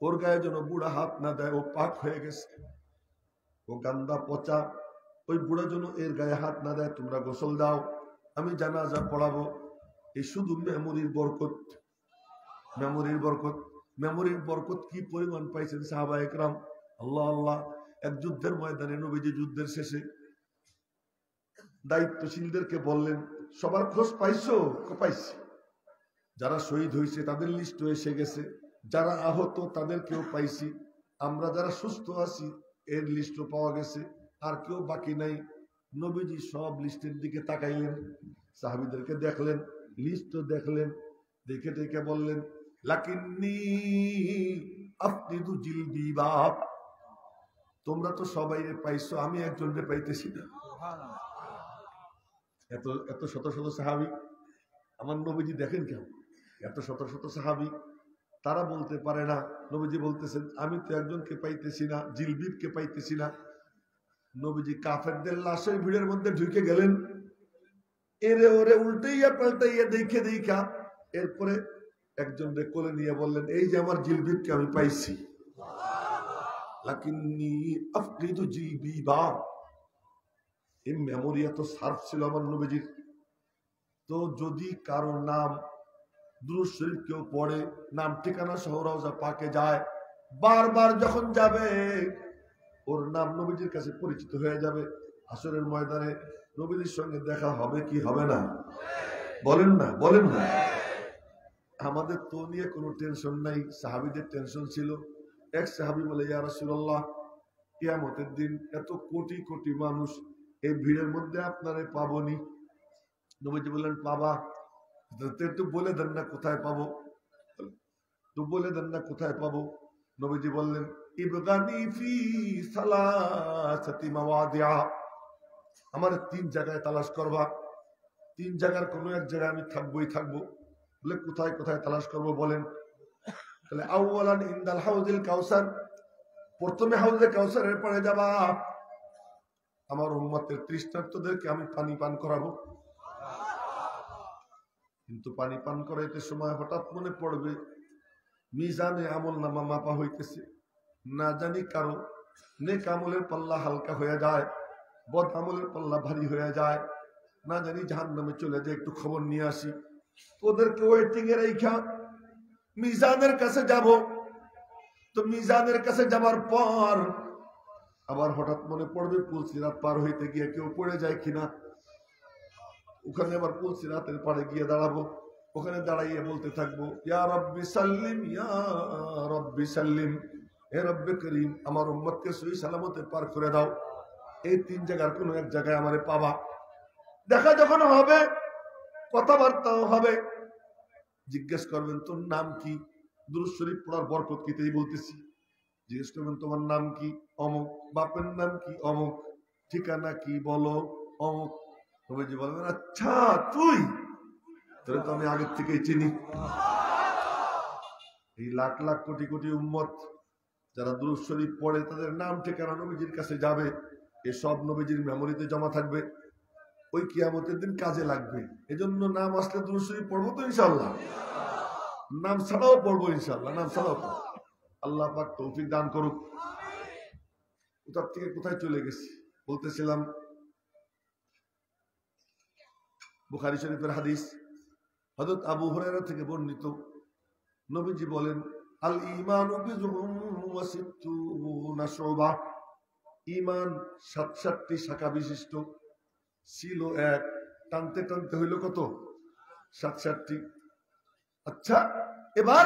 S1: ওর গায়ে যেন বুড়া হাত না দেয়, ও পাক হয়ে গেছে, ও গান্দা পচা, ওই বুড়া যেন এর গায়ে হাত না দেয়, তোমরা গোসল দাও, আমি জানাজা পড়াবো। এই শুধু মেমোরির বরকত, মেমোরির বরকত, মেমোরির বরকত কি পরিমাণ পাইছেন সাহাবায়ে কেরাম। আল্লাহ আল্লাহ। এক যুদ্ধের ময়দানে নবীজি যুদ্ধের শেষে দায়িত্বশীলদেরকে বললেন, সবার খোঁজ পাইছো? পাইছি। যারা শহীদ হয়েছে তাদের লিস্ট এসে গেছে, যারা আহত তাদেরকেও পাইছি, আমরা যারা সুস্থ আছি এর লিস্টও পাওয়া গেছে, আর কেউ বাকি নাই। নবীজি সব লিস্টের দিকে তাকাইলেন, সাহাবীদেরকে দেখলেন, লিস্টও দেখলেন, দেখে দেখে বললেন, লাকিন্নি আফনিদু জিলবি বাপ, তোমরা তো সবাই পাইছো, আমি একজনকে পাইতেছি না। এত এত শত শত সাহাবী, আমার নবীজি দেখেন কেন, এত শত শত সাহাবী, তারা বলতে পারে না। নবীজি বলতেছেন, আমি তো একজনকে পাইতেছি না, জিলবিবকে পাইতেছি না। নবীজি কাফেরদের লাশের ভিড়ের মধ্যে ঢুকে গেলেন, এরে ওরে উল্টাইয়া পাল্টাইয়া দেখে দেখা এরপরে একজন রে কোলে নিয়ে বললেন, এই যে আমার জিলবিবকে আমি পাইছি। লাকিন্নি আফকিদু জিলবিবা। এই মেমোরি এত শার্প ছিল আমার নবীজির। তো যদি কারো নাম দুরূদ শরীফ কেউ পড়ে, নাম ঠিকানা সহ রওজা পাকে যায়, বারবার যখন যাবে ওর নাম নবীজির কাছে পরিচিত হয়ে যাবে। হাসরের ময়দানে নবীজির সঙ্গে দেখা হবে কি হবে না? বলেন না, বলেন না। আমাদের তো নিয়ে কোনো টেনশন নাই, সাহাবীদের টেনশন ছিল। এক সাহাবী বলে, ইয়া রাসূলুল্লাহ, কিয়ামতের দিন এত কোটি কোটি মানুষ, এই ভিড়ের মধ্যে আপনারে পাবনি। নবীজি বললেন, পাবা, একটু বলে দেন না কোথায় পাবো, তো বলে দেন না কোথায় পাবো। নবীজি বললেন, ইবগানি ফি সালাসাতি মাওয়াদিআ, আমার 3 জায়গায় তালাশ করবা, 3 জায়গার কোনো এক জায়গায় আমি থাকবোই থাকবো। বলে, কোথায় কোথায় তালাশ করবো বলেন? তাহলে আউয়ালান ইনদাল হাউজিল কাউসার, প্রথমে হাউজে কাউসারের পাড়ে যাবা, আমার উম্মতের তৃষ্ণার্তদেরকে আমি পানি পান করাবো। কিন্তু পানি পান করাইতে সময় হঠাৎ মনে পড়বে মিজানে আমল নামা মাপা হইতেছে, না জানি কারো নেক আমলের পাল্লা হালকা হয়ে যায়, বদ আমলের পাল্লা ভারী হয়ে যায়, না জানি জাহান্নামে চলে যায়, একটু খবর নিয়ে আসি। ওদেরকে ওয়েটিং এ রেখা মিজানের কাছে যাব। তো মিজানের কাছে যাবার পর আবার হঠাৎ মনে পড়বে পুলসিরাত পার হইতে গিয়ে কেউ পড়ে যায় কিনা। ওখানে আবার পুলসিরাতের পাড়ে গিয়ে দাঁড়াবো, ওখানে দাঁড়াইয়ে বলতে থাকবো, ইয়া রব্বি সাল্লিম, ইয়া রব্বি সাল্লিম, হে রব্বে করিম, আমার উম্মতকে সহি সালামতে পার করে দাও। এই 3 জায়গার কোনো এক জায়গায় আমারে পাবা। দেখা যখন হবে, কথাবার্তাও হবে, জিজ্ঞেস করবেন তোর নাম কি, দুরূদ শরীফ পড়ার বরকত কি তাই বলতেছি। জিজ্ঞেস করবেন তোমার নাম কি, অমুক, বাপের নাম কি, অমুক, ঠিকানা কি বলো, অমুক। নবীজি বলবেন, আচ্ছা তুই, তাহলে তো আমি আগের থেকেই চিনি। এই লাখ লাখ কোটি কোটি উম্মত যারা দুরূদ শরীফ পড়ে, তাদের নাম ঠিকানা নবীজির কাছে যাবে, এসব নবীজির মেমোরিতে জমা থাকবে, ওই কিয়ামতের দিন কাজে লাগবে। এজন্য নাম আসলে দুরূদ শরীফ পড়বো তো ইনশাআল্লাহ, নাম ছাড়াও পড়বো ইনশাআল্লাহ, নাম ছাড়াও পড়বো। আল্লাহ পাক তৌফিক দান করুক। কোথা থেকে কোথায় চলে গেছি, বলতেছিলাম বুখারী শরীফের হাদিস, হযরত আবু হুরায়রা থেকে বর্ণিত, নবীজি বলেন, আল ঈমানু বিযুহুম ওয়া সিত্তুনা শুবা, ঈমান 67টি শাখা বিশিষ্ট ছিল, এক টানতে টানতে হইল কত? 67টি। আচ্ছা, এবার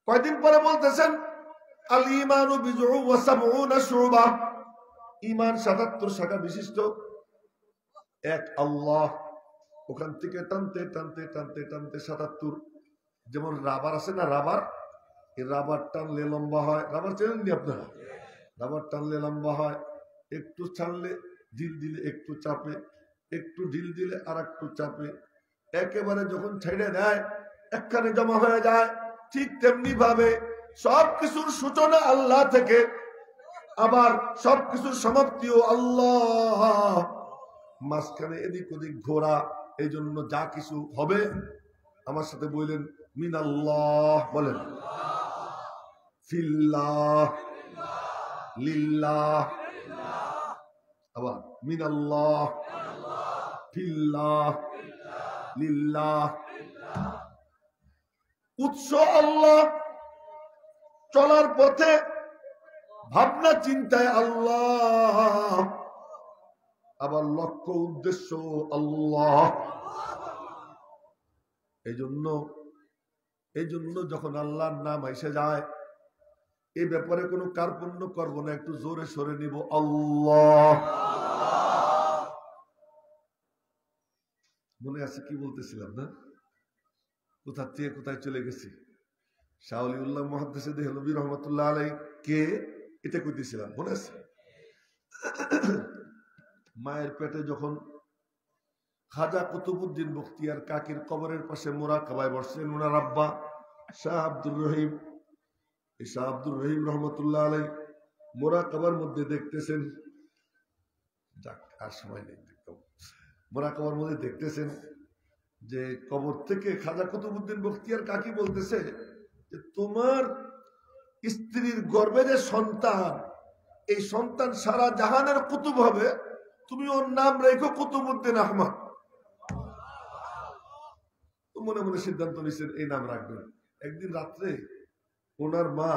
S1: কয়দিন পরে বলতেছেন, আল ঈমানু বিযুহুম ওয়া সাবউনা শুবা, ঈমান 77 শাখা বিশিষ্ট, এক আল্লাহ। ওখান থেকে টানতে টানতে টানতে টানতে 77। যেমন রাবার আছে না, রাবার, এই রাবার টানলে লম্বা হয়, রাবার চেনেন নি আপনারা? রাবার টানলে লম্বা হয়, একটু ছাড়লে ঢিল দিলে একটু চাপে, একটু ঢিল দিলে আর একটু চাপে, একেবারে যখন ছেড়ে দেয় একখানে জমা হয়ে যায়। ঠিক তেমনি ভাবে সবকিছুর সূচনা আল্লাহ থেকে, আবার সবকিছুর সমাপ্তিও আল্লাহ, মাঝখানে এদিক ওদিক ঘোরা। এই জন্য যা কিছু হবে, আমার সাথে বললেন মিনাল্লাহ, বলেন ফিল্লাহ, লিল্লাহ, আবার মিনাল্লাহ, ফিল্লাহ, লিল্লাহ। উৎস আল্লাহ, চলার পথে ভাবনা চিন্তায় আল্লাহ, আবার লক্ষ্য উদ্দেশ্য আল্লাহ। এই জন্য যখন আল্লাহর নাম এসে যায়, এই ব্যাপারে কোনো কার্পণ্য করবো না, একটু জোরে সরে নিব আল্লাহ। মনে আছে কি বলতেছিলাম না? কোথা থেকে কোথায় চলে গেছি। শাহ ওলিউল্লাহ মুহাদ্দিস দেহলভী রহমাতুল্লাহ আলাইহি কে এটা কইতেছিলাম, মনে আছে? মায়ের পেটে যখন খাজা কুতুবউদ্দিন বখতিয়ার কাকির কবরের পাশে মুরাকাবায় বসছেন ওনার আব্বা শাহ আব্দুর রহিম। এই শাহ আব্দুর রহিম রহমতুল্লাহ আলাইহি মুরাকাবার মধ্যে দেখতেছেন, যাক আর সময় নেই, মুরাকাবার মধ্যে দেখতেছেন যে কবর থেকে খাজা কুতুবউদ্দিন বখতিয়ার কাকি বলতেছে যে তোমার স্ত্রীর গর্ভে যে সন্তান, এই সন্তান সারা জাহানের কুতুব হবে, তুমি ওর নাম রেখো কুতুবউদ্দিন আহমদ। মনে মনে সিদ্ধান্ত নিয়েছেন এই নাম রাখবেন। একদিন রাত্রে ওনার মা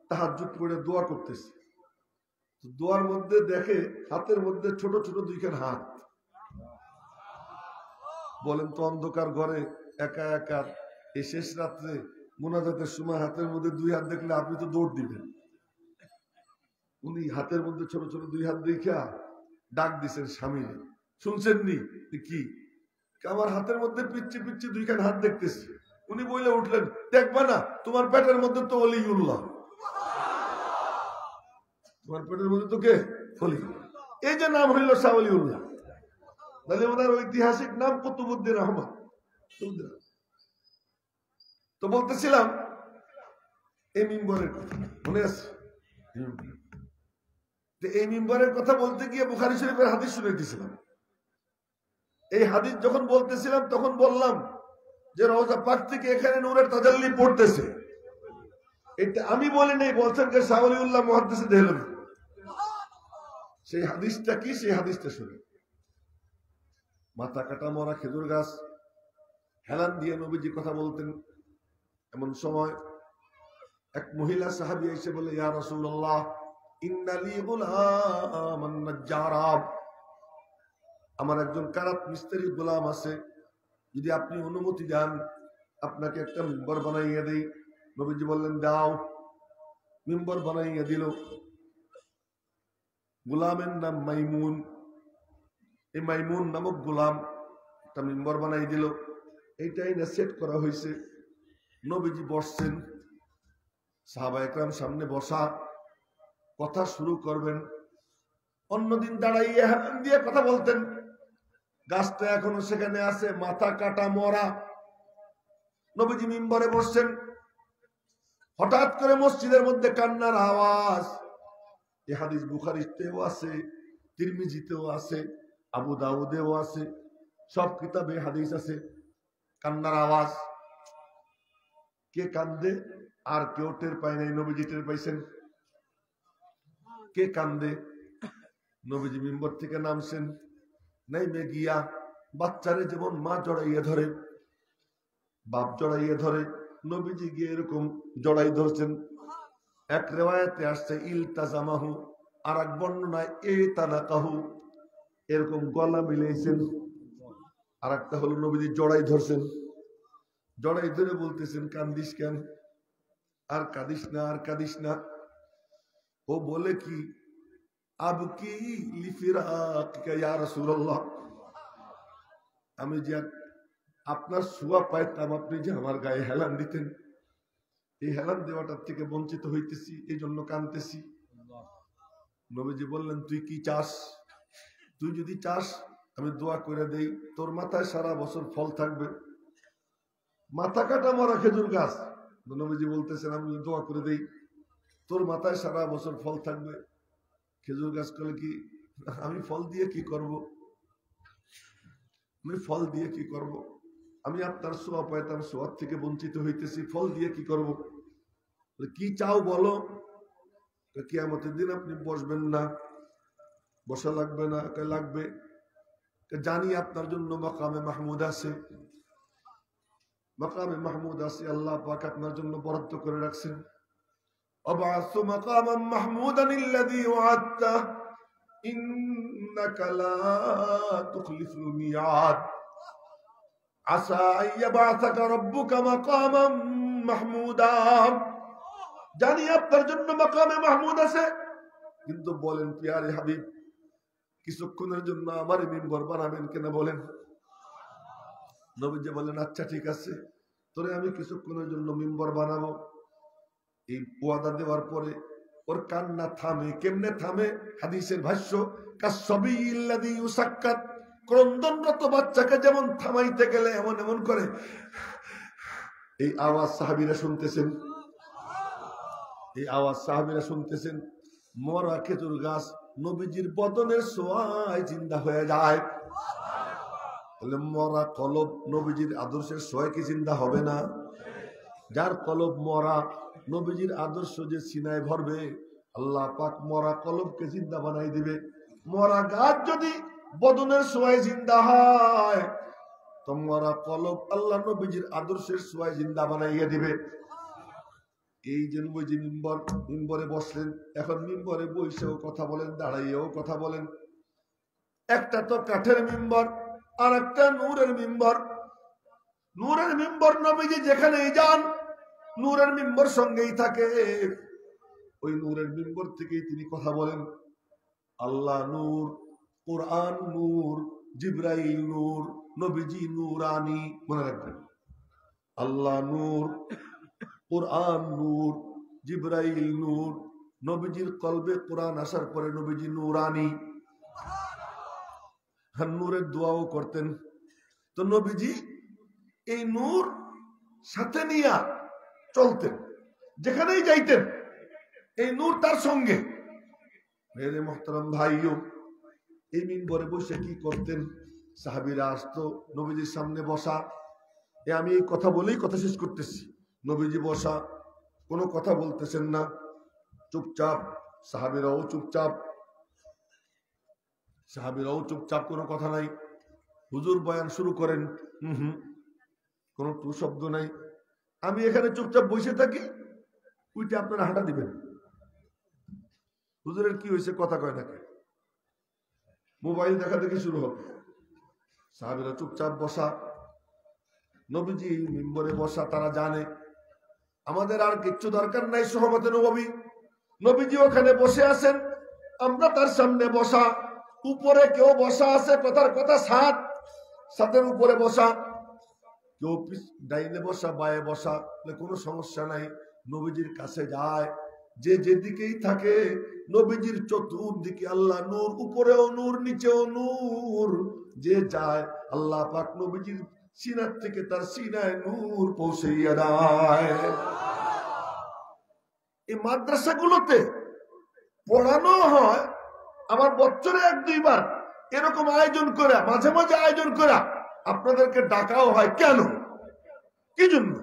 S1: তাহাজ্জুদ পড়ে দোয়া করতেছে, দোয়ার মধ্যে দেখে হাতের মধ্যে ছোট ছোট দুইখান হাত। বলেন তো অন্ধকার ঘরে একা একা এই শেষ রাত্রে মুনাজাতের সময় হাতের মধ্যে দুই হাত দেখলে আপনি তো দৌড় দিবেন। উনি হাতের মধ্যে ছোট ছোট দুই হাত দেখা ডাক দিছেন স্বামী, শুনছেননি কি? আমার হাতের মধ্যে পিচ্ছি পিচ্ছি দুইখান হাত দেখতেছি। উনি বলে উঠলেন, দেখবা না তোমার পেটের মধ্যে তো ওলিউল্লাহ, তোমার পেটের মধ্যে তো কে? ওলি। এই যে নাম হইল শাহ ওলিউল্লাহ, তাহলে ওনার ঐতিহাসিক নাম কুতুবউদ্দিন আহমদ। তো বলতেছিলাম এই মিম্বরের কথা, মনে আছে? এই মিম্বরের কথা বলতে গিয়ে বুখারী শরীফের হাদিস শুনে দিয়েছিলাম। এই হাদিস যখন বলতেছিলাম তখন বললাম যে রওজা পাক থেকে এখানে নূরের তাজাল্লি পড়তেছে। এটা আমি বলি নাই, বলছেন যে শাহ ওলিউল্লাহ মুহাদ্দিস দেহলভী। সেই হাদিসটা কি? সেই হাদিসটা শুনে মাথা কাটা মরা খেজুর গাছ হেলান দিয়ে নবীজি কথা বলতেন। এমন সময় এক মহিলা সাহাবী এসে বলে, ইয়া রাসূলুল্লাহ ইন্না লি গুলামান নাজ্জারা, আমার একজন কারাত মিস্ত্রি গোলাম আছে, যদি আপনি অনুমতি দেন আপনাকে একটা মিম্বর বানাইয়া দেই। নবীজি বললেন দাও। মিম্বর বানাইয়া দিল। গোলামের নাম মাইমুন। এই মাইমুন নামক গোলাম একটা মিম্বর বানাই দিল। এইটাই না সেট করা হয়েছে। নবীজি বসছেন, সাহাবা একরাম সামনে বসা, কথা শুরু করবেন। অন্যদিন দাঁড়াইয়া হাত দিয়ে কথা বলতেন। গাছটা এখনো সেখানে আছে, মাথা কাটা মরা। নবীজি মিম্বরে বসছেন, হঠাৎ করে মসজিদের মধ্যে কান্নার আওয়াজ। এই হাদিস বুখারীতেও আছে, তিরমিজিতেও আছে, আবু দাউদেও আছে, সব কিতাবে হাদিস আছে। কান্নার আওয়াজ। কে কান্দে আর কেউ টের পায় নাই, নবীজি টের পাইছেন। কে কান্দে? নবীজি মিম্বর থেকে নামছেন, নেমে গিয়া বাচ্চারে যেমন মা জড়াইয়া ধরে, বাপ জড়াইয়া ধরে, নবীজি গিয়ে এরকম জড়াই ধরছেন। এক রিওয়ায়াতে আসছে ইলতাজামাহু, আর এক বর্ণনায় ইতানাকাহু, এরকম গলা মিলাইছেন। আর একটা হলো নবীজি জড়াই ধরছেন। জড়াই ধরে বলতেছেন, কান্দিস কেন? আর কাঁদিস না, আর কাঁদিস না। ও বলে কি, আবকি লিফিরাকিকা ইয়া রাসূলুল্লাহ, আমি যে আপনার ছোঁয়া পাইতাম, আপনি যে আমার গায়ে হেলান দিতেন, এই হেলান দেওয়াটার থেকে বঞ্চিত হইতেছি, এই জন্য কাঁদতেছি। নবীজি বললেন, তুই কি চাস? তুই যদি চাস আমি দোয়া করে দেই, তোর মাথায় সারা বছর ফল থাকবে। মাথা কাটা মরা খেজুর গাছ। নবীজি বলতেছেন, আমি দোয়া করে দেই, তোর মাথায় সারা বছর ফল থাকবে। খেজুর গাছ করলে কি, আমি ফল দিয়ে কি করব? আমি ফল দিয়ে কি করব? আমি আপনার ছোঁয়া পাইতাম, ছোঁয়ার থেকে বঞ্চিত হইতেছি, ফল দিয়ে কি করব? কি চাও বলো। কিয়ামতের দিন আপনি বসবেন না? বসা লাগবে না? লাগবে। জানি আপনার জন্য মাকামে মাহমুদ আছে, মাকামে মাহমুদ আছে, আল্লাহ পাক আপনার জন্য বরাদ্দ করে রাখছেন। আবাসু মাকামান মাহমুদান আল্লাযী ওয়া'আদতা, ইন্নাকা লা তুখলিফুল মিয়াদ আসা আইয়াবাসাকা রাব্বুকা মাকামান মাহমুদা। জানি আপনার জন্য মাকামে মাহমুদ আছে, কিন্তু বলেন পিয়ারে হাবিব, কিছুক্ষণের জন্য আমার মিম্বর বানাবেন কিনা বলেন। নবীজি বলেন আচ্ছা ঠিক আছে, তোরে আমি কিছুক্ষণের জন্য মিম্বর বানাবো। এই ওয়াদা দেওয়ার পরে ওর কান্না থামে। কেমনে থামে? হাদিসের ভাষ্য, কাসসাবিয়্যিল্লাযী ইউসাক্কাত, ক্রন্দনরত বাচ্চাকে যেমন থামাইতে গেলে এমন এমন করে, এই আওয়াজ সাহাবীরা শুনতেছেন। এই আওয়াজ সাহাবীরা শুনতেছেন। মরা খেজুর গাছ নবীজির বদনের ছোঁয়ায় জিন্দা হয়ে যায়। তাহলে মরা কলব নবীজির আদর্শের ছোঁয়ায় কি জিন্দা হবে না? যার কলব মরা, নবীজির আদর্শ যে সিনায় ভরবে, আল্লাহ পাক মরা কলবকে জিন্দা বানাই দিবে। মরা গাছ যদি বদনের ছোঁয়ায় জিন্দা হয়, তো মরা কলব আল্লাহ নবীজির আদর্শের ছোঁয়ায় জিন্দা বানাইয়া দিবে। এই যে নবীজি মিম্বরে বসলেন, এখন মিম্বরে বসেও কথা বলেন, দাঁড়াইয়েও কথা বলেন। একটা তো কাঠের মিম্বর, আর একটা নূরের মিম্বর। নূরের মিম্বর নবীজি যেখানেই যান, নূরের মিম্বর সঙ্গেই থাকে। ওই নূরের মিম্বর থেকেই তিনি কথা বলেন। আল্লাহ নূর, কোরআন নূর, জিবরাইল নূর, নবীজি নূরানি। মনে রাখবেন, আল্লাহ নূর, কোরআন নূর, জিবরাইল নূর। নবীজির কলবে কোরআন আসার পরে নবীজি নূরানি। নূরের দোয়াও করতেন। তো নবীজি এই নূর সাথে নিয়ে চলতেন, যেখানেই যাইতেন এই নূর তার সঙ্গে। মেরে মোহতারাম ভাইও, এই মিম্বরে বসে কি করতেন? সাহাবীরা আসতো, নবীজির সামনে বসা। আমি এই কথা বলেই কথা শেষ করতেছি। নবীজি বসা, কোনো কথা বলতেছেন না, চুপচাপ। সাহাবীরাও চুপচাপ, সাহাবীরাও চুপচাপ, কোনো কথা নাই। হুজুর বয়ান শুরু করেন, কোনো টু শব্দ নাই। আমি এখানে চুপচাপ বসে থাকি, উইটা আপনারা হাঁটা দিবেন। হুজুরের কি হয়েছে, কথা কয় নাকি? মোবাইল দেখা দেখি শুরু হবে। সাহাবীরা চুপচাপ বসা, নবীজি মিম্বরে বসা। তারা জানে আমাদের আর কিচ্ছু দরকার নাই সোহবতে নবী। নবীজি ওখানে বসে আছেন, আমরা তার সামনে বসা। উপরে কেউ বসা আছে, কথার কথা ছাদের উপরে বসা। কেউ ডাইনে বসা, বায়ে বসা, কোনো সমস্যা নাই। নবীজির কাছে যায়, যে যেদিকেই থাকে নবীজির চতুর্দিকে আল্লাহ নূর, উপরেও নূর, নিচেও নূর। যে যায় আল্লাহ পাক নবীজির সিনার থেকে তার সিনায় নূর পৌঁছাইয়া দেয়। এই মাদ্রাসাগুলোতে পড়ানো হয় আমার বছরে 1-2 বার এরকম আয়োজন করে, মাঝে মাঝে আয়োজন করে আপনাদেরকে ডাকাও হয়। কেন, কি জন্য?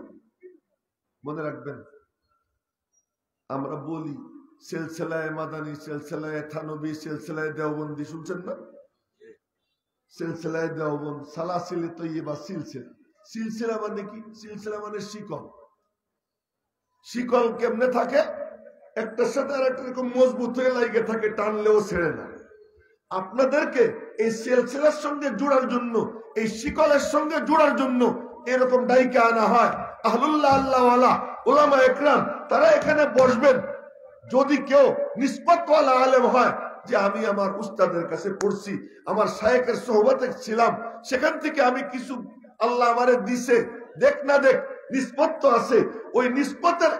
S1: মনে রাখবেন, আমরা বলি সিলসিলায়ে মাদানী, সিলসিলায়ে থানবী, সিলসিলায়ে দেওবন্দি। শুনছেন না? সিলসিলায়ে দেওবন্দ, সালাসিলে তৈয়বা, সিলসিলা। সিলসিলা মানে কি? সিলসিলা মানে শিকল। শিকল কেমনে থাকে? একটার সাথে আর একটা এরকম মজবুত হয়ে লাগে থাকে, টানলেও ছেড়ে না। আপনাদেরকে এই সিলসিলার সঙ্গে জোড়ার জন্য, এই শিকলের সঙ্গে জোড়ার জন্য এরকম ডাইকা আনা হয়। আহলুল্লাহ, আল্লাহওয়ালা, উলামা একরাম, তারা এখানে বসবেন। যদি কেউ নিসবতওয়ালা আলেম হয়, যে আমি আমার উস্তাদের কাছে পড়ছি, আমার শায়েখের সোহবতে ছিলাম, সেখান থেকে আমি কিছু আল্লাহ আমারে দিছে, দেখ না দেখ নিসবত তো আছে, ওই নিসবতের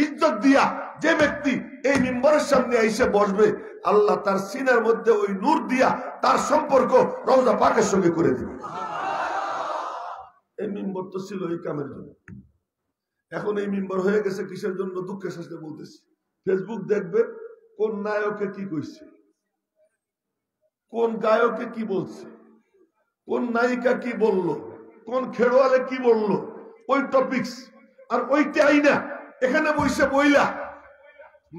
S1: ইজ্জত দিয়া যে ব্যক্তি এই মিম্বরের সামনে এসে বসবে, আল্লাহ তার সিনার মধ্যে ওই নূর দিয়া তার সম্পর্ক রওজা পাকের সঙ্গে করে দিবে। এই মিম্বর তো ছিল এই কামের জন্য। এখন এই মিম্বর হয়ে গেছে কিসের জন্য? দুঃখের সাথে বলতেছি, ফেসবুক দেখবে কোন নায়কে কি কইছে, কোন গায়কে কি বলছে, কোন নায়িকা কি বললো, কোন খেলোয়াড়ে কি বললো, ওই টপিকস। আর ওইটাই না এখানে বইসে বইলা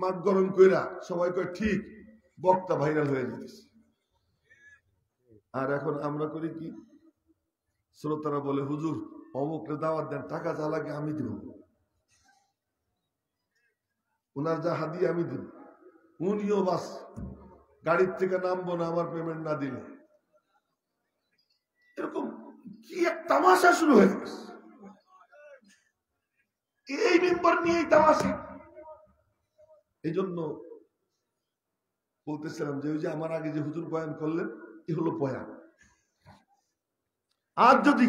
S1: মাঠ গরম কইরা সবাই কয় ঠিক, বক্তা ভাইরাল হয়ে যেতেছে। আর এখন আমরা করি কি? শ্রোতারা বলে হুজুর অমুকরে দাওয়াত দেন, টাকা যা লাগে আমি দিব, ওনার যা হাদিয়া আমি দিব, উনিও বাস গাড়ির থেকে নামবো না আমার পেমেন্ট না দিলে। এরকম কি এক তামাশা শুরু হয়ে গেছে, এই মেম্বার নিয়েই তামাশা। এই জন্য বলতেছিলাম যে ওই যে আমার আগে যে হুজুর বয়ান করলেন, এ হলো বয়ান। আর যদি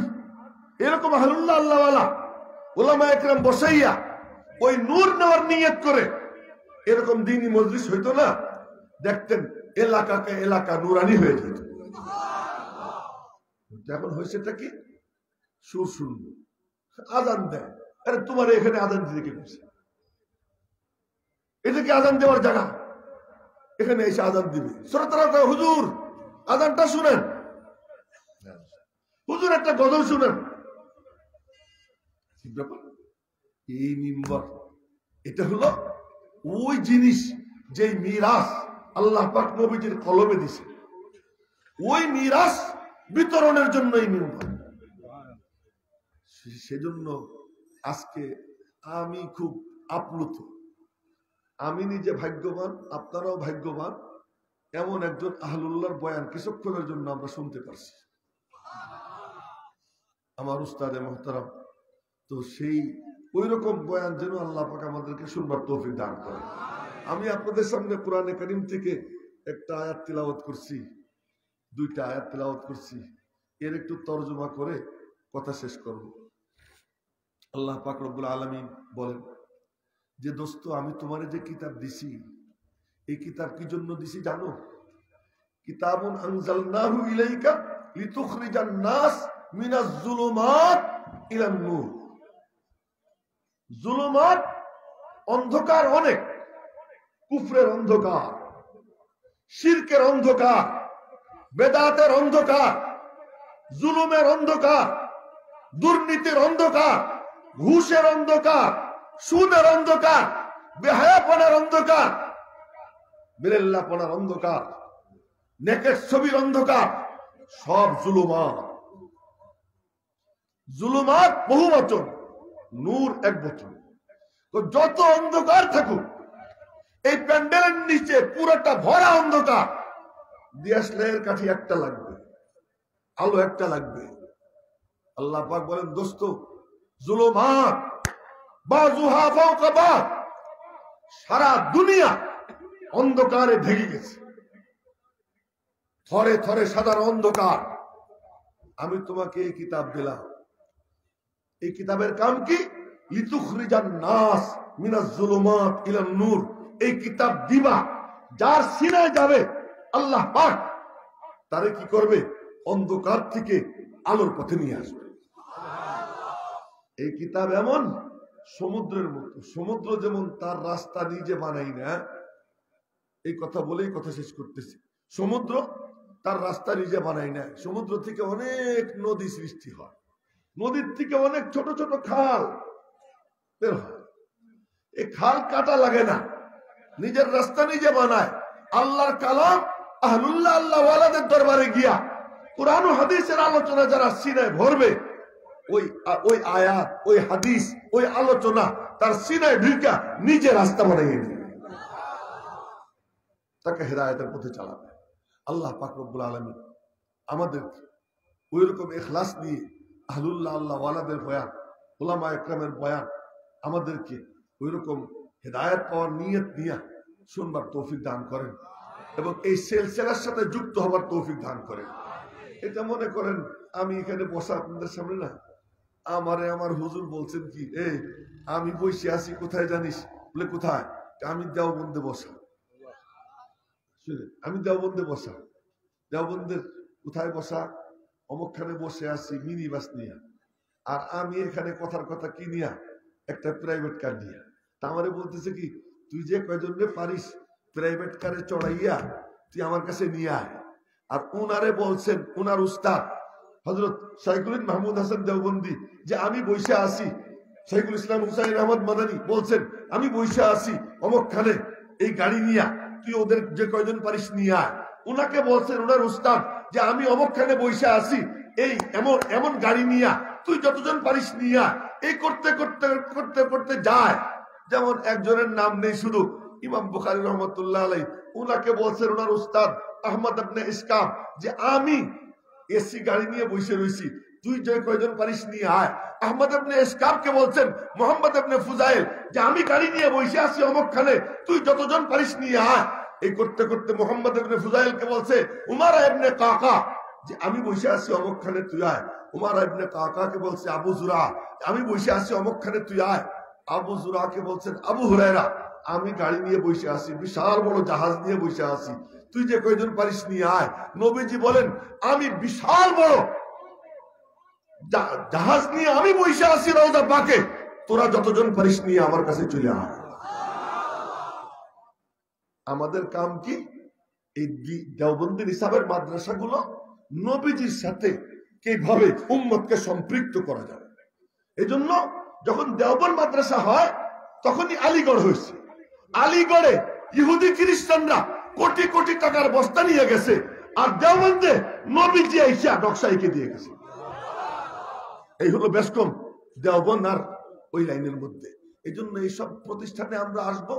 S1: এরকম আহলুল্লাহ আল্লাহওয়ালা উলামা একরাম বসাইয়া ওই নূর নেওয়ার নিয়ত করে এরকম দিনই মজলিস হইতো না, দেখতেন এলাকাকে এলাকা নুরানি হয়ে যেত। এখন হয়েছেটা কি, সুর শুনবো, আজান দেয়। আরে তোমার এখানে আজান দিতে কে বলছে? এটা কি আজান দেওয়ার জায়গা? এখানে এসে আজান দিবে। শ্রোতারা হুজুর আজানটা শুনেন, হুজুর একটা গজল শুনেন। এই মিম্বর এটা হলো ওই জিনিস যে মিরাস আল্লাহ পাক নবীজির কলমে দিছে, ওই মিরাস বিতরণের জন্য এই মিম্বর। সেজন্য আজকে আমি খুব আপ্লুত, আমি নিজে ভাগ্যবান, আপনারাও ভাগ্যবান, এমন একজন আহলুল্লাহর বয়ান কিছুক্ষণের জন্য আমরা শুনতে পারছি। আমার উস্তাদে মুহতারাম, তো সেই ওই রকম বয়ান যেন আল্লাহ পাক আমাদেরকে শুনবার তৌফিক দান করে। আমি আপনাদের সামনে কোরআনে কারীম থেকে একটা আয়াত তিলাওয়াত করছি, দুইটা আয়াত তিলাওয়াত করছি, এর একটু তরজমা করে কথা শেষ করব। আল্লাহ পাক রব্বুল আলামিন বলেন যে দোস্ত, আমি তোমারে যে কিতাব দিছি, এই কিতাব কি জন্য দিছি জানো? কিতাবুন আনজালনাহু ইলাইকা লিতুখরিজান নাস মিনাজ যুলুমাত ইলান নূর। যুলুমাত অন্ধকার, অনেক কুফরের অন্ধকার, শিরকের অন্ধকার, বেদাতের অন্ধকার, জুলুমের অন্ধকার, দুর্নীতির অন্ধকার, ঘুষের অন্ধকার, সুদের অন্ধকার, বেহায়াপনার অন্ধকার, বিরেল্লাপনার অন্ধকার, নেকের ছবির অন্ধকার, সব জুলুমাত। জুলুমাত বহু বচন, নূর এক বচন। তো যত অন্ধকার থাকুক, এই প্যান্ডেলের নিচে পুরোটা ভরা অন্ধকার, দিয়াশলাইয়ের কাঠি একটা লাগবে, আলো একটা লাগবে। আল্লাহ পাক বলেন দোস্ত, জুলুমাত বাযুহা ফাওকা বায, সারা দুনিয়া অন্ধকারে ঢেকে গেছে, থরে থরে সাদার অন্ধকার। আমি তোমাকে এই কিতাব দিলাম, এই কিতাবের কাম কি? লিতুখরিজান নাস মিনাজ যুলুমাত ইলান নূর। এই কিতাব দিবা, যার সিনায় যাবে আল্লাহ পাক তারে কি করবে? অন্ধকার থেকে আলোর পথে নিয়ে আসবে। এই কিতাব এমন সমুদ্রের মতো, সমুদ্র যেমন তার রাস্তা নিজে বানাই না, এই কথা বলেই কথা শেষ করতেছি। সমুদ্র তার রাস্তা নিজে বানাই না, সমুদ্র থেকে অনেক নদী সৃষ্টি হয়, নদীর থেকে অনেক ছোট ছোট খাল বের হয়। এই খাল কাটা লাগে না, নিজের রাস্তা নিজে বানায়। আল্লাহর কালাম আহলুল্লাহ আল্লাহওয়ালাদের দরবারে গিয়া কুরআন ও হাদিসের আলোচনা যারা সিনায় ভরবে, ওই আয়াত, ওই হাদিস, ওই আলোচনা তার সিনায় ঢুকা নিজে রাস্তা বানিয়ে নেবে, তাকে হেদায়েতের পথে চালাবে। আল্লাহ পাক রব্বুল আলামিন আমাদেরকে ওই রকম ইখলাস নিয়ে আহলুল্লাহ আল্লাহওয়ালাদের বয়ান, উলামা একরামের বয়ান, আমাদেরকে ওই রকম হেদায়েত পাওয়ার নিয়ত নিয়ে শুনবার তৌফিক দান করেন এবং এই সিলসিলার সাথে যুক্ত হবার তৌফিক দান করেন। এটা মনে করেন আমি এখানে বসা আপনাদের সামনে না, আমারে আমার হুজুর বলছেন কি, এই আমি বসে আছি কোথায় জানিস? বলে কোথায়? আমি দেওবন্দে বসা। আমি দেওবন্দে বসা। দেওবন্দের কোথায় বসা? অমুকখানে বসে আছি মিনি বাস নিয়ে, আর আমি এখানে কথার কথা কি নিয়া? একটা প্রাইভেট কার নিয়ে। তা আমারে বলতেছে কি, তুই যে কয়জনে পারিস প্রাইভেট কারে চড়াইয়া তুই আমার কাছে নিয়ে আয়। আর উনারে বলছেন উনার উস্তাদ হযরত শাইখুল মাহমুদ হাসান দেওবন্দি যে আমি বসে আছি, শাইখুল ইসলাম হুসাইন আহমদ মাদানী বলছেন আমি বসে আছি অমুকখানে এই গাড়ি নিয়া, তুই ওদের যে কয়জন পারিস নিয়ে আয়। উনাকে বলছেন উনার উস্তাদ যে আমি অমুকখানে বসে আছি এই এমন এমন গাড়ি নিয়া, তুই যতজন পারিস নিয়ে আয়। এই করতে করতে করতে করতে যায়, যেমন একজনের নাম নেই শুধু ইমাম বুখারী রহমতুল্লাহ আলাইহি উনাকে বলছেন ওনার উস্তাদ আহমদ ইবনে ইসকাম যে আমি এসি গাড়ি নিয়ে বসে রয়েছি, তুই যে কয়জন পারিস নিয়ে আয়। আহমদ ইবনে ইসকামকে বলছেন মোহাম্মদ ইবনে ফুজাইল যে আমি গাড়ি নিয়ে বসে আছি অমুকখানে, তুই যতজন পারিস নিয়ে আয়। এই করতে করতে মোহাম্মদ ইবনে ফুজাইলকে বলছে উমারা ইবনে কাকা যে আমি বসে আছি অমুকখানে, তুই আয়। উমারা ইবনে কাকাকে বলছে আবু জুরা আমি বসে আছি অমুকখানে, তুই আয়। আবু জুরাকে বলছেন আবু হুরায়রা আমি গাড়ি নিয়ে বসে আছি, বিশাল বড় জাহাজ নিয়ে বসে আছি, তুই যে কয়জন পারিস নিয়ে আয়। নবীজি বলেন আমি বিশাল বড় জাহাজ নিয়ে আমি বসে আছি রওজা পাকে, তোরা যতজন পারিস নিয়ে আমার কাছে চলে আয়। আমাদের কাম কি? এই দেওবন্দির হিসাবের মাদ্রাসাগুলো নবীজির সাথে কিভাবে উম্মতকে সম্পৃক্ত করা যাবে। এজন্য যখন দেওবন্দ মাদ্রাসা হয় তখনই আলীগড় হয়েছে। আলীগড়ে ইহুদি খ্রিস্টানরা কোটি কোটি টাকার বস্তা নিয়ে গেছে, আর দেওবন্দে নবীজি আইসা নকশাইকে দিয়ে গেছে। এই হলো বেশকম দেওবন্দ আর ওই লাইনের মধ্যে। এই জন্য এইসব প্রতিষ্ঠানে আমরা আসবো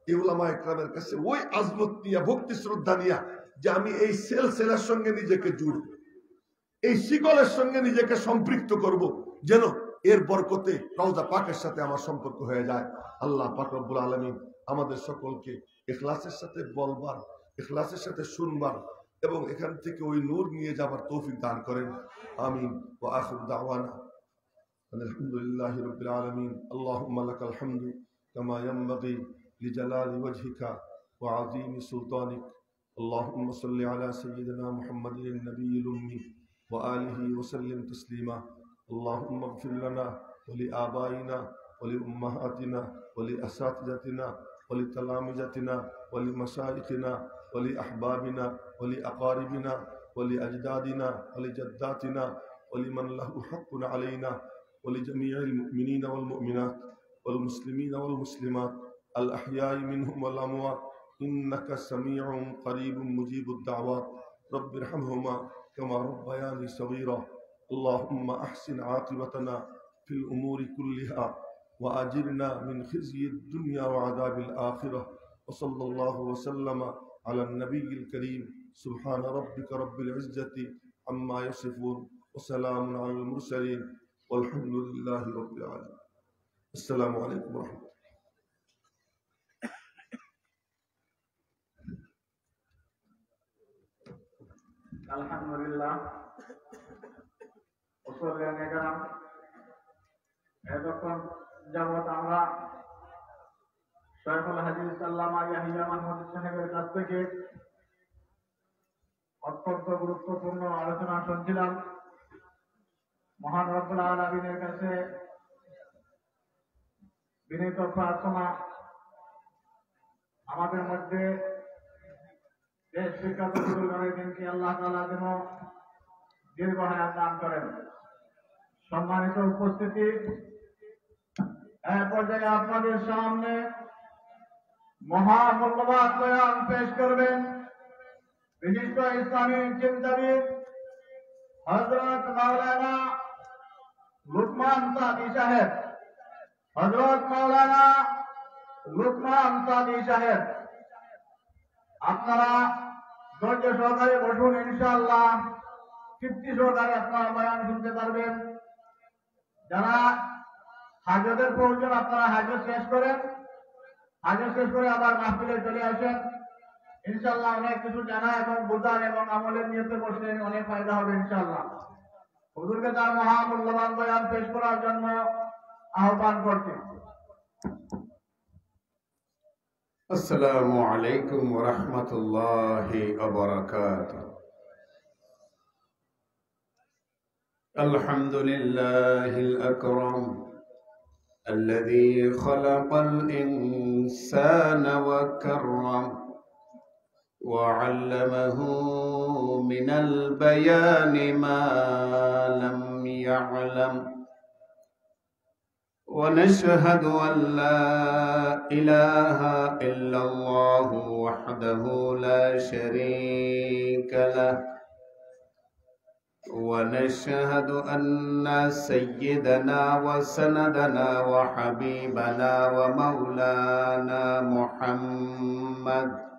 S1: এই উলামা ইকরামের কাছে ওই আজমত নিয়ে, ভক্তি শ্রদ্ধা নিয়ে যে আমি এই সেলের সঙ্গে নিজেকে জুড়ব, এই শিকলের সঙ্গে নিজেকে সম্পৃক্ত করব, যেন এর বরকতে রওজা পাকের সাথে আমার সম্পর্ক হয়ে যায়। আল্লাহ পাক রব্বুল আলামিন আমাদের সকলকে ইখলাসের সাথে বলবার, ইখলাসের সাথে শুনবার এবং এখান থেকে ওই নূর নিয়ে যাবার তৌফিক দান করেন। আমিন। ওয়া আখিরু দাওয়ানা আলহামদুলিল্লাহি রাব্বিল আলামিন। আল্লাহুম্মা লাকাল হামদু কামা ইয়ানবাগি লিজালালি ওয়াজহিকা ওয়া আযীমি সুলতানিক। আল্লাহুম্মা সাল্লি আলা সাইয়্যিদিনা মুহাম্মাদিন নাবিয়্যিল উম্মি ওয়া আলিহি ওয়া সাল্লিম তাসলিমা। اللهم اغفر لنا ولآبائنا ولأمهاتنا ولأساتذتنا ولتلامذتنا ولمشايخنا ولأحبابنا ولأقاربنا ولأجدادنا ولجداتنا ولمن له حق علينا ولجميع المؤمنين والمؤمنات والمسلمين والمسلمات الأحياء منهم والأموات إنك سميع قريب مجيب الدعوات رب ارحمهما كما ربياني صغيرا. اللهم أحسن عاقبتنا في الأمور كلها وأجرنا من خزي الدنيا وعذاب الآخرة. وصلى الله وسلم على النبي الكريم. سبحان ربك رب العزة عما يصفون وسلام على المرسلين والحمد لله رب العالمين. السلام عليكم ورحمة الله.
S2: الحمد لله এতক্ষণ যাবৎ আমরা শয়খুল হাদিস আল্লামা ইয়াহিয়া মাহমুদ সাহেবের কাছ থেকে অত্যন্ত গুরুত্বপূর্ণ আলোচনা শুনছিলাম। মহান রব্বুল আলামিনের কাছে বিনীত প্রার্থনা আমাদের মধ্যে দেশ বিখ্যাত বুজুর্গের দিনকে আল্লাহ তাআলা যেন দীর্ঘ হায়াত দান করেন। সম্মানিত উপস্থিতি, এক পর্যায়ে আপনাদের সামনে মহামূল্যবান বয়ান পেশ করবেন বিশিষ্ট ইসলামী চিন্তাবিদ হযরত মাওলানা লুকমান সাদি সাহেব। হযরত মাওলানা লুকমান সাদি সাহেব, আপনারা ধৈর্য সহকারে বসুন, ইনশাআল্লাহ তৃপ্তি সহকারে আপনারা বয়ান শুনতে পারবেন। যারা হাজতের প্রয়োজন আপনারা হাজত শেষ করেন, হাজত শেষ করে আবার মাহফিলে চলে আসেন। ইনশাআল্লাহ অনেক কিছু জানা এবং বোঝার এবং আমলের নিয়তে বসলেন, অনেক ফায়দা হবে ইনশাআল্লাহ। হুজুরকে তার মহামূল্যবান বয়ান পেশ করার জন্য আহ্বান করছি।
S3: আসসালামু আলাইকুম ওয়া রাহমাতুল্লাহি ওয়া বারাকাতুহু। আলহামদুলিল্লাহিল আকরাম الذي خلق الإنسان وكرم وعلمه من البيان ما لم يعلم ونشهد أن لا إله إلا الله وحده لا شريك له ونشهد أن سيدنا وسندنا وحبيبنا ومولانا محمد